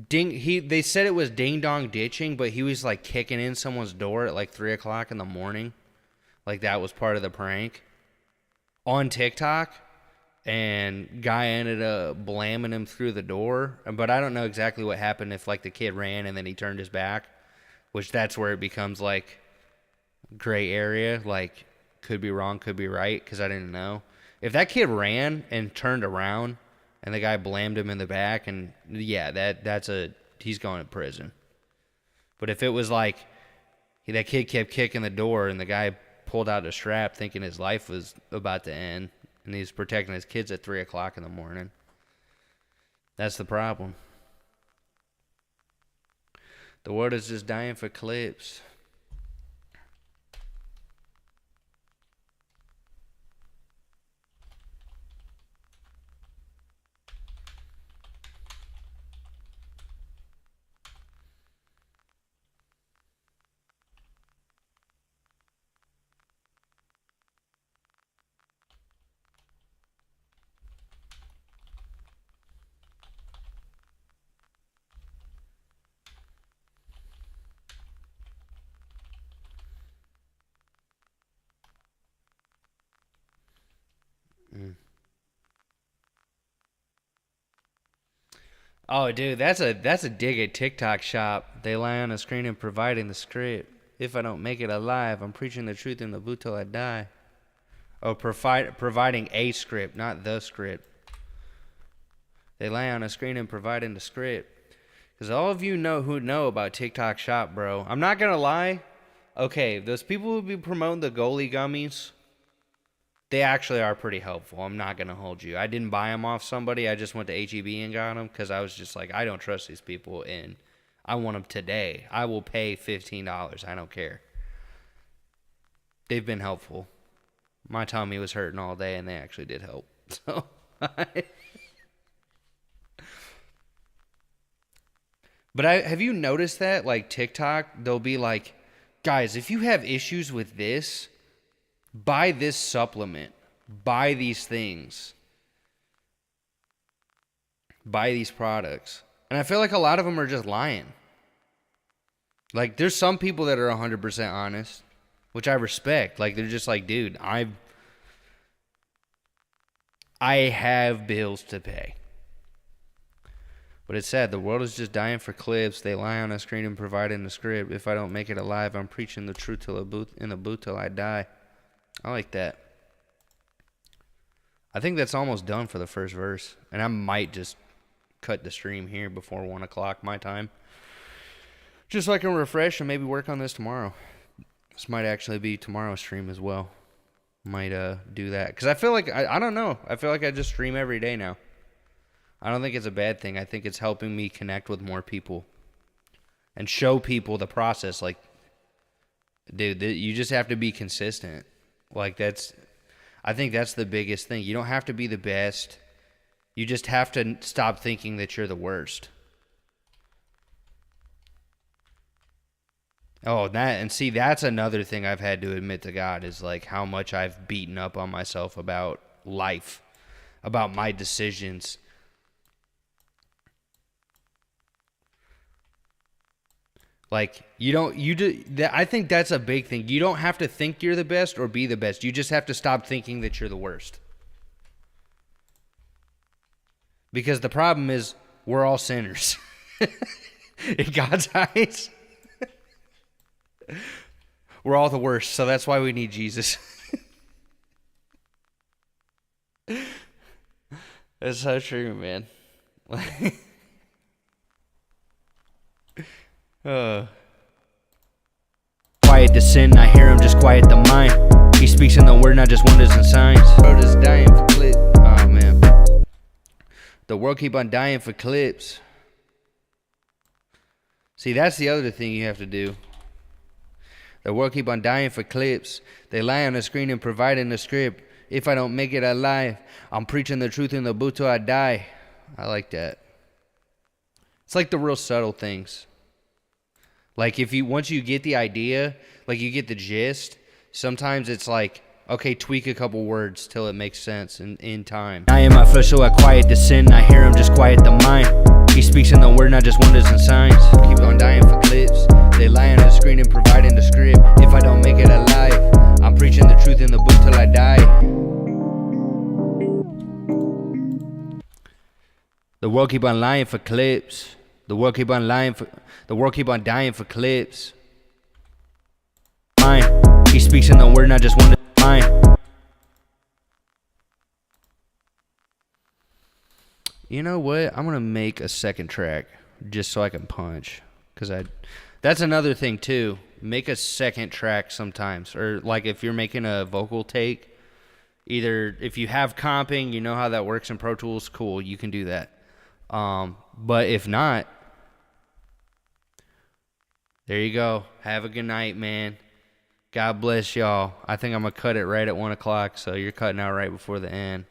they said it was ding dong ditching, but he was like kicking in someone's door at like 3 o'clock in the morning. Like that was part of the prank on TikTok. And guy ended up blamming him through the door. But I don't know exactly what happened, if like the kid ran and then he turned his back, which that's where it becomes like gray area. Like could be wrong, could be right, because I didn't know. If that kid ran and turned around and the guy blamed him in the back, and yeah, he's going to prison. But if it was like that kid kept kicking the door and the guy pulled out a strap thinking his life was about to end, and he's protecting his kids at 3 o'clock in the morning, that's the problem. The world is just dying for clips. Oh, dude, that's a dig at TikTok shop. They lie on a screen and providing the script. If I don't make it alive, I'm preaching the truth in the boot till I die. Oh, providing a script, not the script. They lie on a screen and providing the script. Because all of you know about TikTok shop, bro. I'm not gonna lie. Okay, those people who be promoting the goalie gummies, they actually are pretty helpful. I'm not going to hold you. I didn't buy them off somebody. I just went to H-E-B and got them because I was just like, I don't trust these people, and I want them today. I will pay $15. I don't care. They've been helpful. My tummy was hurting all day, and they actually did help. So, but have you noticed that? Like TikTok, they'll be like, guys, if you have issues with this, buy this supplement. Buy these things. Buy these products. And I feel like a lot of them are just lying. Like, there's some people that are 100% honest, which I respect. Like, they're just like, dude, I have bills to pay. But it's sad. The world is just dying for clips. They lie on a screen and providing the script. If I don't make it alive, I'm preaching the truth in the booth till I die. I like that. I think that's almost done for the first verse. And I might just cut the stream here before 1 o'clock my time. Just so I can refresh and maybe work on this tomorrow. This might actually be tomorrow's stream as well. Might do that. Because I feel like, I don't know. I feel like I just stream every day now. I don't think it's a bad thing. I think it's helping me connect with more people. And show people the process. Like, dude, you just have to be consistent. Like, I think that's the biggest thing. You don't have to be the best. You just have to stop thinking that you're the worst. Oh, that's another thing I've had to admit to God is like how much I've beaten up on myself about life, about my decisions. Like, I think that's a big thing. You don't have to think you're the best or be the best. You just have to stop thinking that you're the worst. Because the problem is, we're all sinners. In God's eyes. We're all the worst, so that's why we need Jesus. That's so true, man. Quiet the sin, I hear him, just quiet the mind. He speaks in the word, not just wonders and signs. The world is dying for clips. Oh, man. The world keep on dying for clips. See, that's the other thing you have to do. The world keep on dying for clips. They lie on the screen and providing the script. If I don't make it alive, I'm preaching the truth in the booth till I die. I like that. It's like the real subtle things. Like once you get the idea, like you get the gist, sometimes it's like, okay, tweak a couple words till it makes sense in time. I am my flesh, so I quiet the sin. I hear him, just quiet the mind. He speaks in the word, not just wonders and signs. Keep on dying for clips. They lie on the screen and providing the script. If I don't make it alive, I'm preaching the truth in the book till I die. The world keep on lying for clips. The world keep on lying for. The world keep on dying for clips. Mine. He speaks in the word, not just wonders and signs. You know what? I'm gonna make a second track just so I can punch, that's another thing too. Make a second track sometimes, or like if you're making a vocal take, either if you have comping, you know how that works in Pro Tools, cool, you can do that. But if not, there you go. Have a good night, man. God bless y'all. I think I'm gonna cut it right at 1 o'clock, so you're cutting out right before the end.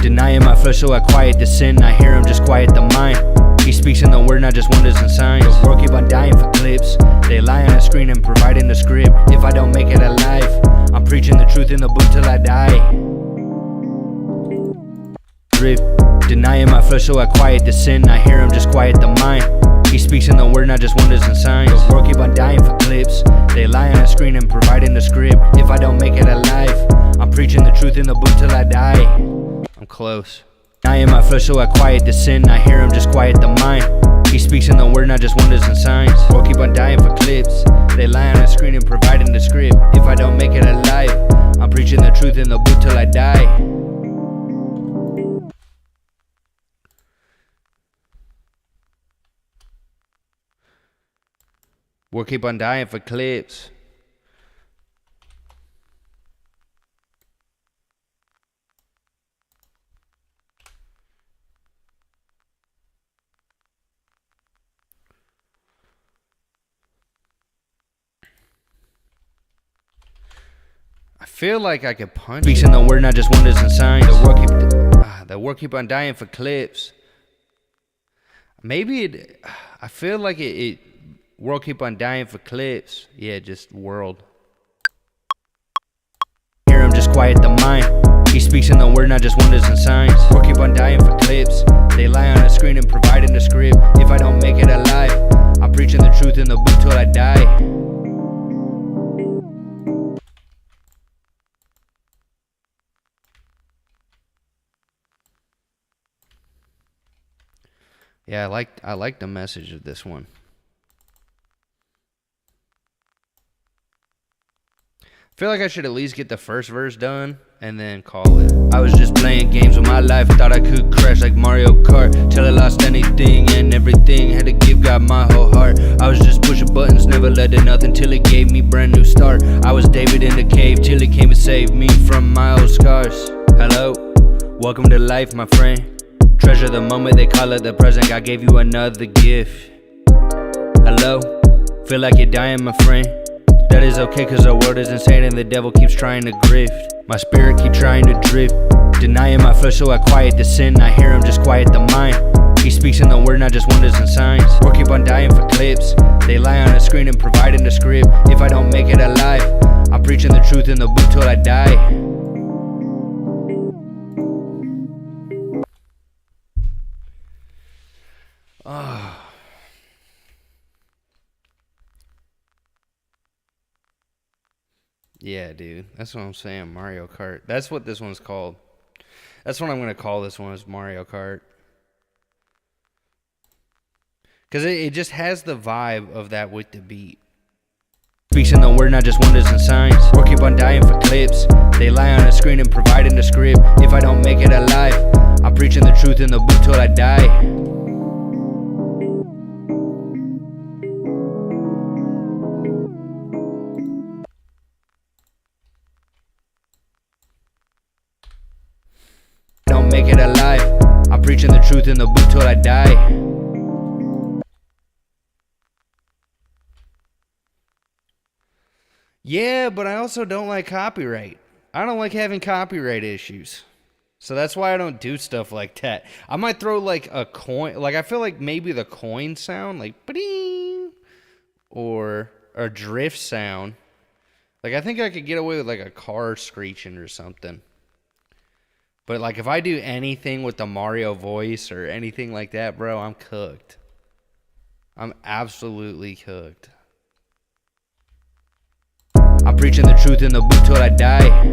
Denying my flesh, so I quiet the sin. I hear him, just quiet the mind. He speaks in the word, not just wonders and signs. The world keep on dying for clips. They lie on the screen and providing the script. If I don't make it alive, I'm preaching the truth in the book till I die. Denying my flesh, so I quiet the sin. I hear him, just quiet the mind. He speaks in the word, not just wonders and signs. The world keep on dying for clips. They lie on the screen and providing the script. If I don't make it alive, I'm preaching the truth in the book till I die. I'm close. I am my flesh, so I quiet the sin. I hear him, just quiet the mind. He speaks in the word, not just wonders and signs. The world keep on dying for clips. They lie on the screen and providing the script. If I don't make it alive, I'm preaching the truth in the book till I die. We'll keep on dying for clips. I feel like I could punch. Speaks in the word, not just wonders and signs. The world keep on dying for clips. Maybe I feel like it world keep on dying for clips. Yeah, just world. Hear him, just quiet the mind. He speaks in the word, not just wonders and signs. World keep on dying for clips. They lie on the screen and providing the script. If I don't make it alive, I'm preaching the truth in the book till I die. Yeah, I like the message of this one. I feel like I should at least get the first verse done and then call it. I was just playing games with my life, thought I could crash like Mario Kart till I lost anything and everything. Had to give God my whole heart. I was just pushing buttons, never led to nothing till it gave me brand new start. I was David in the cave till it came and saved me from my old scars. Hello, welcome to life, my friend. Treasure the moment, they call it the present. God gave you another gift. Hello, feel like you're dying, my friend. That is okay, cause our world is insane and the devil keeps trying to grift. My spirit keep trying to drift. Denying my flesh, so I quiet the sin. I hear him, just quiet the mind. He speaks in the word, not just wonders and signs. World keep on dying for clips. They lie on the screen and providing the script. If I don't make it alive, I'm preaching the truth in the book till I die. Yeah, dude. That's what I'm saying, Mario Kart. That's what this one's called. That's what I'm going to call this one, is Mario Kart. Because it just has the vibe of that with the beat. Speaks in the word, not just wonders and signs. World keep on dying for clips. They lie on the screen and providing the script. If I don't make it alive, I'm preaching the truth in the book till I die. Don't make it alive, I'm preaching the truth in the book till I die. Yeah, but I also don't like copyright. I don't like having copyright issues. So that's why I don't do stuff like that. I might throw like a coin, like I feel like maybe the coin sound, like ba-ding, or a drift sound. Like I think I could get away with like a car screeching or something. But like if I do anything with the Mario voice or anything like that, bro, I'm cooked. I'm absolutely cooked. I'm preaching the truth in the boot till I die.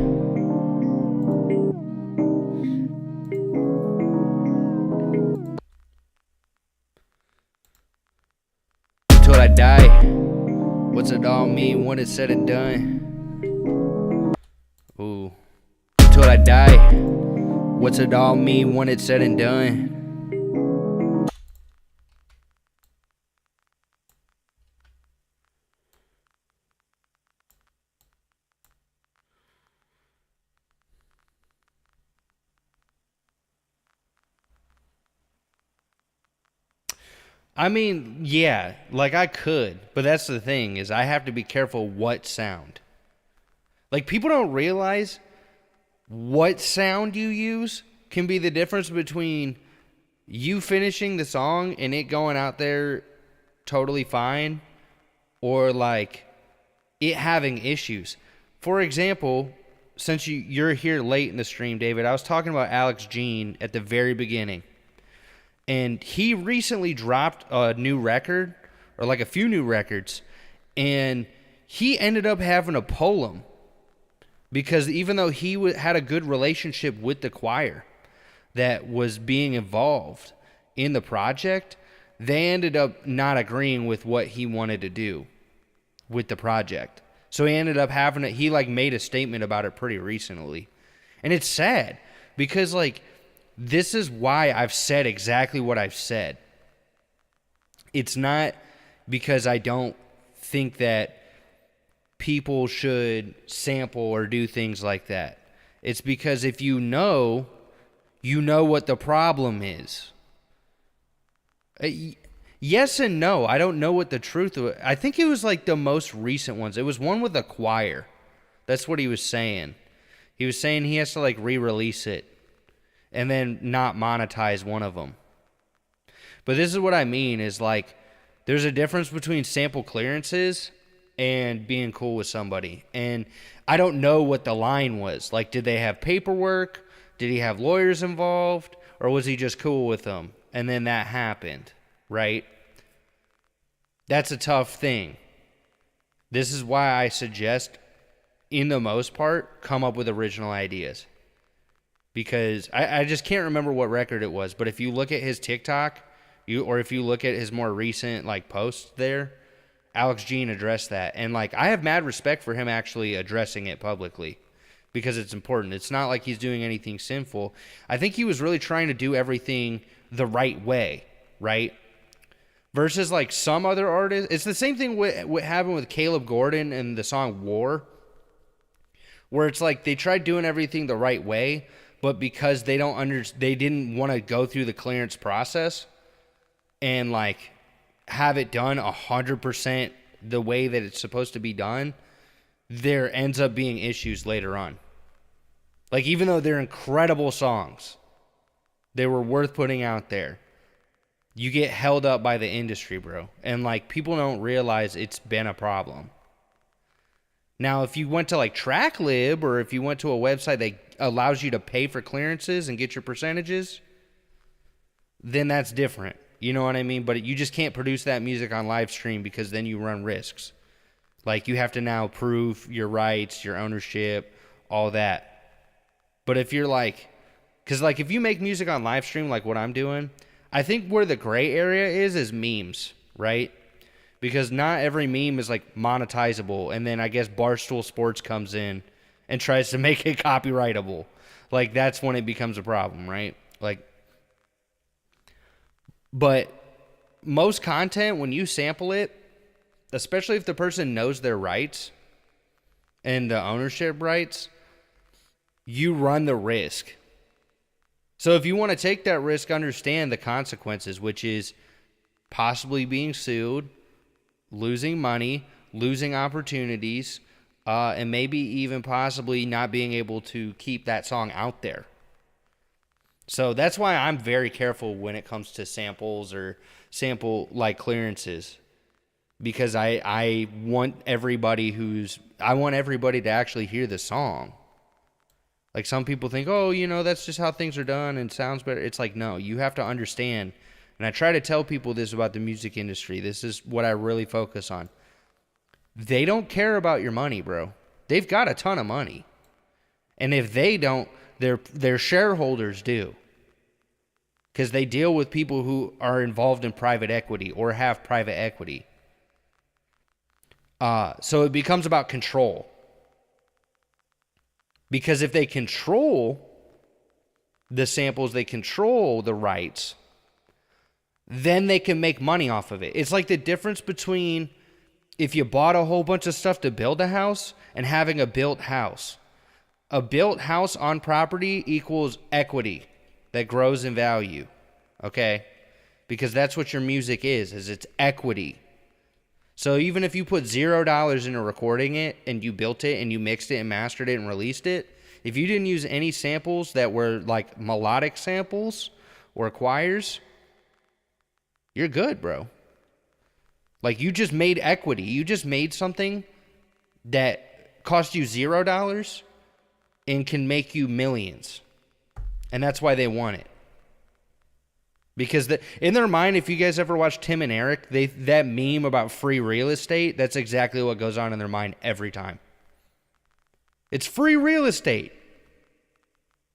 Till I die. What's it all mean when it's said and done? Ooh. Till I die. What's it all mean when it's said and done? I mean, yeah, like I could, but that's the thing is I have to be careful what sound. Like people don't realize what sound you use can be the difference between you finishing the song and it going out there totally fine or like it having issues. For example, since you're here late in the stream, David, I was talking about Alex Jean at the very beginning. And he recently dropped a new record, or like a few new records, and he ended up having to pull them because even though he had a good relationship with the choir that was being involved in the project, they ended up not agreeing with what he wanted to do with the project. So he ended up having to, he like made a statement about it pretty recently. And it's sad because like, this is why I've said exactly what I've said. It's not because I don't think that people should sample or do things like that. It's because if you know what the problem is. Yes and no. I don't know what the truth of it. I think it was like the most recent ones. It was one with a choir. That's what he was saying. He was saying he has to like re-release it and then not monetize one of them. But this is what I mean is like there's a difference between sample clearances and being cool with somebody. And I don't know what the line was. Like, did they have paperwork? Did he have lawyers involved? Or was he just cool with them? And then that happened, right? That's a tough thing. This is why I suggest, in the most part, come up with original ideas. Because I just can't remember what record it was, but if you look at his TikTok, or if you look at his more recent like posts there, Alex Jean addressed that. And like I have mad respect for him actually addressing it publicly because it's important. It's not like he's doing anything sinful. I think he was really trying to do everything the right way, right? Versus like some other artists. It's the same thing what happened with Caleb Gordon and the song War, where it's like they tried doing everything the right way, but because they didn't want to go through the clearance process and like have it done 100% the way that it's supposed to be done, there ends up being issues later on. Like even though they're incredible songs, they were worth putting out there, you get held up by the industry, bro. And like people don't realize it's been a problem. Now, if you went to like TrackLib or if you went to a website that allows you to pay for clearances and get your percentages, then that's different. You know what I mean? But you just can't produce that music on live stream because then you run risks. Like you have to now prove your rights, your ownership, all that. But if you're like, because like if you make music on live stream like what I'm doing, I think where the gray area is memes, right? Because not every meme is like monetizable. And then I guess Barstool Sports comes in and tries to make it copyrightable. Like that's when it becomes a problem, right? Like, but most content, when you sample it, especially if the person knows their rights and the ownership rights, you run the risk. So if you want to take that risk, understand the consequences, which is possibly being sued, losing money, losing opportunities, and maybe even possibly not being able to keep that song out there. So that's why I'm very careful when it comes to samples or sample like clearances, because I want everybody to actually hear the song. Like some people think, oh, that's just how things are done and sounds better. It's like, no, you have to understand. And I try to tell people this about the music industry. This is what I really focus on. They don't care about your money, bro. They've got a ton of money. And if they don't, their shareholders do. Because they deal with people who are involved in private equity or have private equity. So it becomes about control. Because if they control the samples, they control the rights, then they can make money off of it. It's like the difference between if you bought a whole bunch of stuff to build a house and having a built house. A built house on property equals equity that grows in value, okay? Because that's what your music is it's equity. So even if you put $0 into recording it and you built it and you mixed it and mastered it and released it, if you didn't use any samples that were like melodic samples or choirs, you're good, bro. Like you just made equity. You just made something that cost you $0 and can make you millions. And that's why they want it. Because in their mind, if you guys ever watch Tim and Eric, that meme about free real estate, that's exactly what goes on in their mind every time. It's free real estate.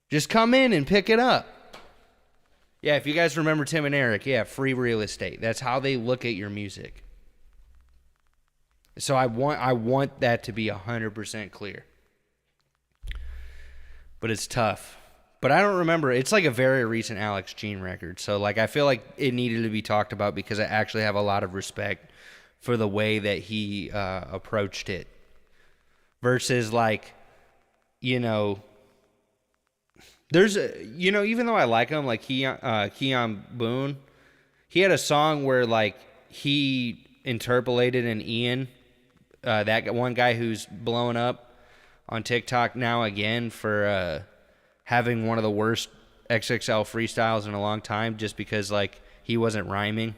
Just come in and pick it up. Yeah, if you guys remember Tim and Eric, yeah, free real estate. That's how they look at your music. So I want that to be 100% clear. But it's tough. But I don't remember. It's like a very recent Alex Jean record. So like I feel like it needed to be talked about because I actually have a lot of respect for the way that he approached it. Versus like, there's even though I like him, like Keon Boone, he had a song where like he interpolated an Ian, that one guy who's blowing up on TikTok now again for having one of the worst XXL freestyles in a long time just because, like, he wasn't rhyming.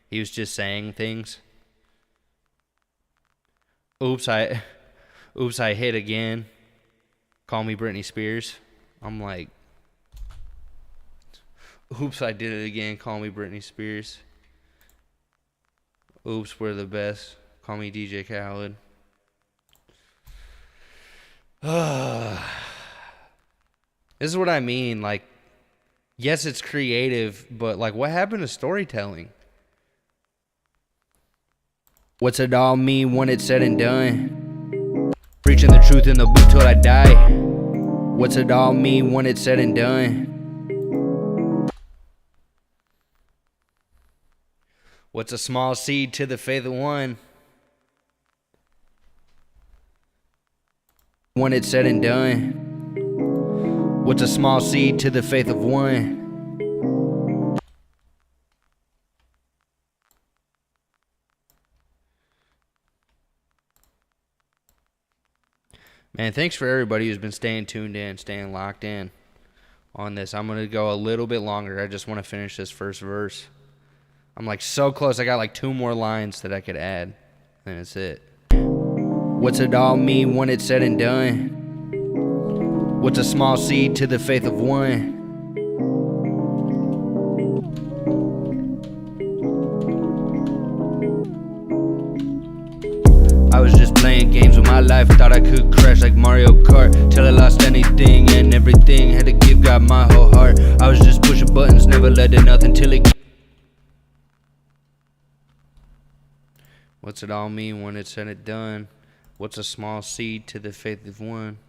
He was just saying things. Oops, I hit again. Call me Britney Spears. I'm like, oops, I did it again. Call me Britney Spears. Oops, we're the best. Call me DJ Khaled. This is what I mean. Like, yes, it's creative, but like, what happened to storytelling? What's it all mean when it's said and done? Preaching the truth in the booth till I die. What's it all mean when it's said and done? What's a small seed to the faith of one? When it's said and done. What's a small seed to the faith of one? Man, thanks for everybody who's been staying tuned in, staying locked in on this. I'm going to go a little bit longer. I just want to finish this first verse. I'm like so close. I got like 2 more lines that I could add. And that's it. What's it all mean when it's said and done? What's a small seed to the faith of one? I was just playing games with my life, thought I could crash like Mario Kart till I lost anything and everything, had to give God my whole heart. I was just pushing buttons, never led to nothing till it. What's it all mean when it's said and done? What's a small seed to the faith of one?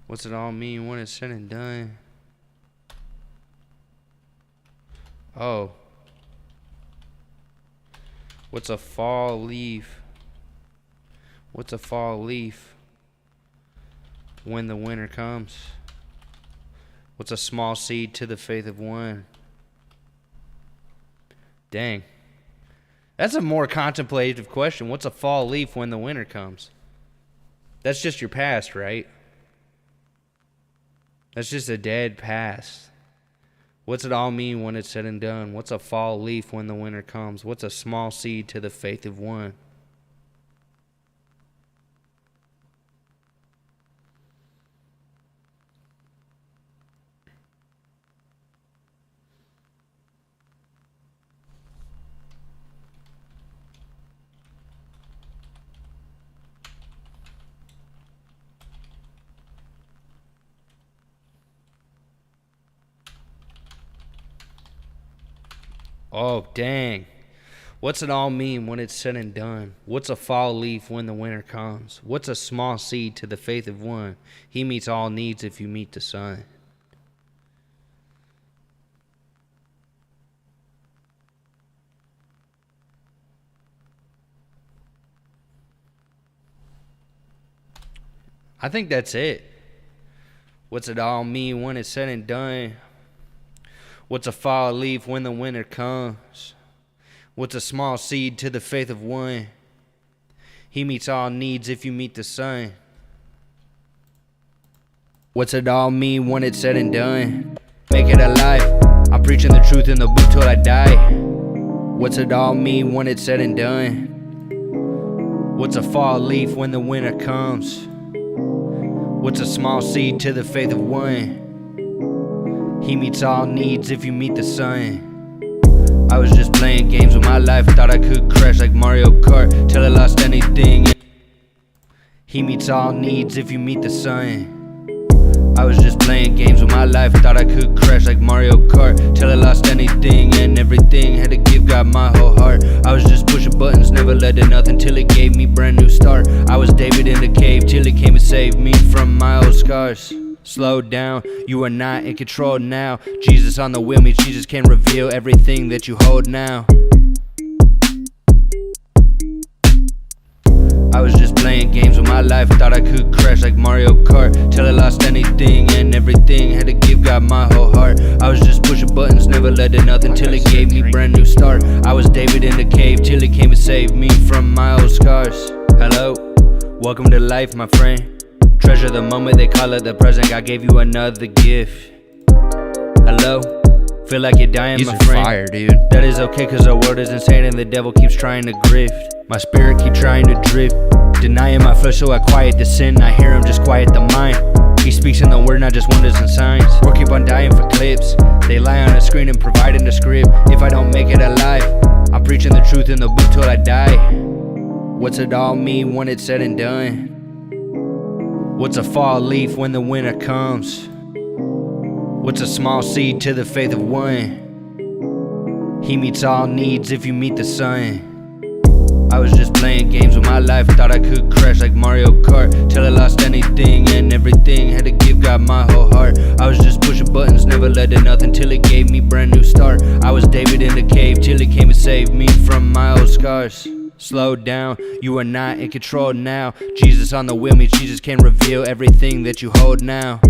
What's it all mean when it's said and done? Oh. What's a fall leaf? What's a fall leaf? when the winter comes? What's a small seed to the faith of one? Dang. That's a more contemplative question. What's a fall leaf when the winter comes? That's just your past, right? That's just a dead past. What's it all mean when it's said and done? What's a fall leaf when the winter comes? What's a small seed to the faith of one? Oh, dang. What's it all mean when it's said and done? What's a fall leaf when the winter comes? What's a small seed to the faith of one? He meets all needs if you meet the sun. I think that's it. What's it all mean when it's said and done? What's a fall leaf when the winter comes? What's a small seed to the faith of one? He meets all needs if you meet the sun. What's it all mean when it's said and done? Make it alive. I'm preaching the truth in the book till I die. What's it all mean when it's said and done? What's a fall leaf when the winter comes? What's a small seed to the faith of one? He meets all needs if you meet the sun. I was just playing games with my life, thought I could crash like Mario Kart till I lost anything. He meets all needs if you meet the sun. I was just playing games with my life, thought I could crash like Mario Kart till I lost anything and everything. Had to give God my whole heart. I was just pushing buttons, never led to nothing till it gave me brand new start. I was David in the cave till he came and saved me from my old scars. Slow down, you are not in control now. Jesus on the wheel means Jesus can reveal everything that you hold now. I was just playing games with my life, thought I could crash like Mario Kart till I lost anything and everything. Had to give God my whole heart. I was just pushing buttons, never led to nothing till it gave me brand new start. I was David in the cave till he came and saved me from my old scars. Hello, welcome to life, my friend. Treasure the moment, they call it the present. God gave you another gift. Hello, feel like you're dying, my friend. Fire, dude. That is okay, cause our world is insane and the devil keeps trying to grift. My spirit keep trying to drift, denying my flesh so I quiet the sin. I hear him, just quiet the mind. He speaks in the word, not just wonders and signs. Or keep on dying for clips. They lie on a screen and providing the script. If I don't make it alive, I'm preaching the truth in the book till I die. What's it all mean when it's said and done? What's a fall leaf when the winter comes? What's a small seed to the faith of one? He meets all needs if you meet the sun. I was just playing games with my life, thought I could crash like Mario Kart till I lost anything and everything. Had to give God my whole heart. I was just pushing buttons, never led to nothing till it gave me brand new start. I was David in the cave till he came and saved me from my old scars. Slow down, you are not in control now. Jesus on the wheel means Jesus can reveal everything that you hold now.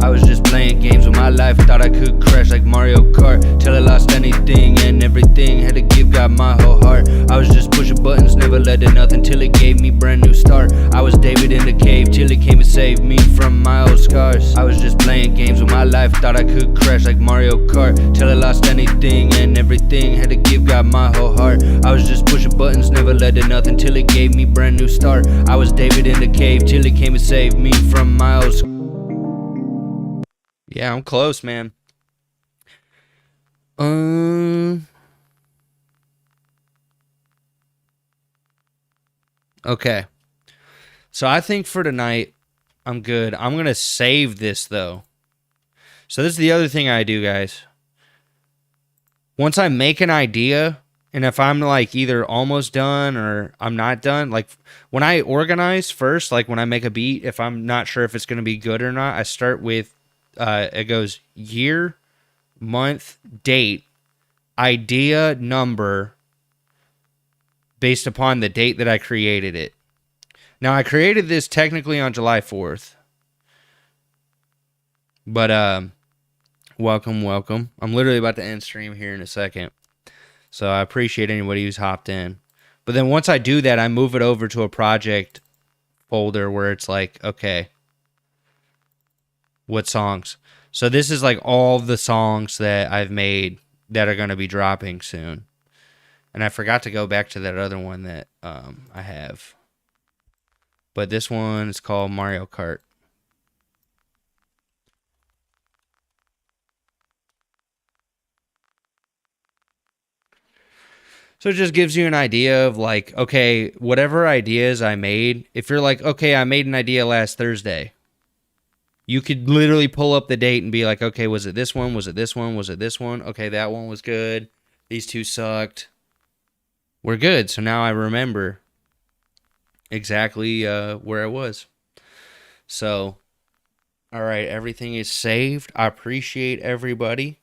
I was just playing games with my life, thought I could crash like Mario Kart till I lost anything and everything. Had to give God my whole heart. I was just pushing buttons, never led to nothing till it gave me brand new start. I was David in the cave till he came and saved me from my old scars. I was just playing games with my life, thought I could crash like Mario Kart till I lost anything and everything. Had to give God my whole heart. I was just pushing buttons, never led to nothing till it gave me brand new start. I was David in the cave till he came and saved me from my old scars. Yeah, I'm close, man. Okay. So I think for tonight, I'm good. I'm going to save this though. So this is the other thing I do, guys. Once I make an idea, and if I'm like either almost done or I'm not done, like when I organize first, like when I make a beat, if I'm not sure if it's going to be good or not, I start with it goes year, month, date, idea, number based upon the date that I created it. Now I created this technically on July 4th. But welcome. I'm literally about to end stream here in a second. So I appreciate anybody who's hopped in. But then once I do that, I move it over to a project folder where it's like, okay, what songs? So this is like all the songs that I've made that are going to be dropping soon. And I forgot to go back to that other one that I have. But this one is called Mario Kart. So it just gives you an idea of like, okay, whatever ideas I made, if you're like, okay, I made an idea last Thursday, you could literally pull up the date and be like, okay, was it this one? Was it this one? Was it this one? Okay, that one was good. These two sucked. We're good. So now I remember exactly where I was. So, all right, everything is saved. I appreciate everybody.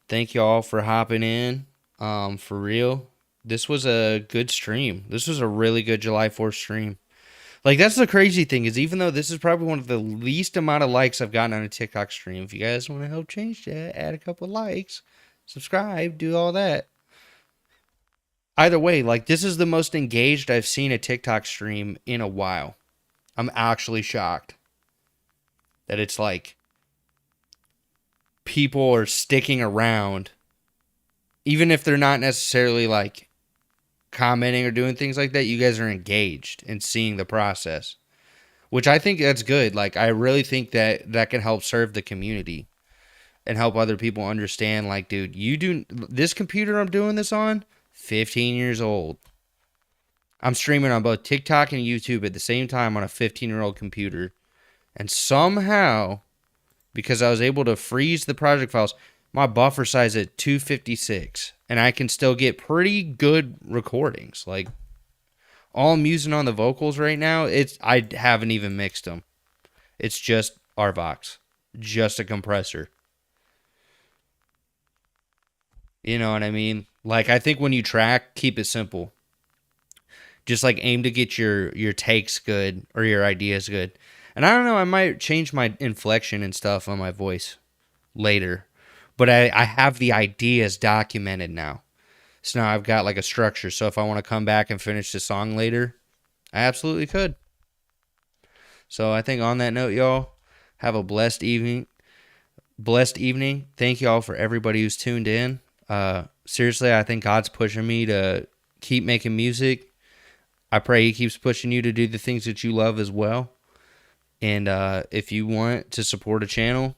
Thank y'all for hopping in. For real. This was a good stream. This was a really good July 4th stream. Like, that's the crazy thing is even though this is probably one of the least amount of likes I've gotten on a TikTok stream, if you guys want to help change that, add a couple of likes, subscribe, do all that. Either way, like, this is the most engaged I've seen a TikTok stream in a while. I'm actually shocked that it's like people are sticking around, even if they're not necessarily like commenting or doing things like that. You guys are engaged and seeing the process, which I think that's good. Like, I really think that that can help serve the community and help other people understand, like, dude, you do this computer I'm doing this on, 15 years old. I'm streaming on both TikTok and YouTube at the same time on a 15-year-old computer. And somehow, because I was able to freeze the project files, my buffer size at 256. And I can still get pretty good recordings. Like, all I'm using on the vocals right now, I haven't even mixed them. It's just RBox. Just a compressor. You know what I mean? Like, I think when you track, keep it simple. Just like aim to get your takes good or your ideas good. And I don't know, I might change my inflection and stuff on my voice later. But I have the ideas documented now. So now I've got like a structure. So if I want to come back and finish the song later, I absolutely could. So I think on that note, y'all, have a blessed evening. Thank y'all for everybody who's tuned in. Seriously, I think God's pushing me to keep making music. I pray he keeps pushing you to do the things that you love as well. And if you want to support a channel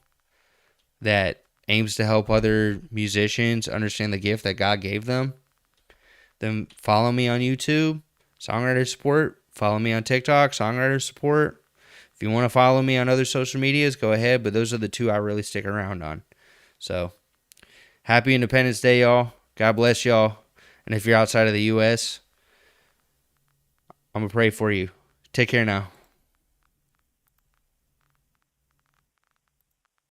that aims to help other musicians understand the gift that God gave them, then follow me on YouTube, Songwriter Support. Follow me on TikTok, Songwriter Support. If you want to follow me on other social medias, go ahead. But those are the two I really stick around on. So, happy Independence Day, y'all. God bless y'all. And if you're outside of the U.S., I'm going to pray for you. Take care now.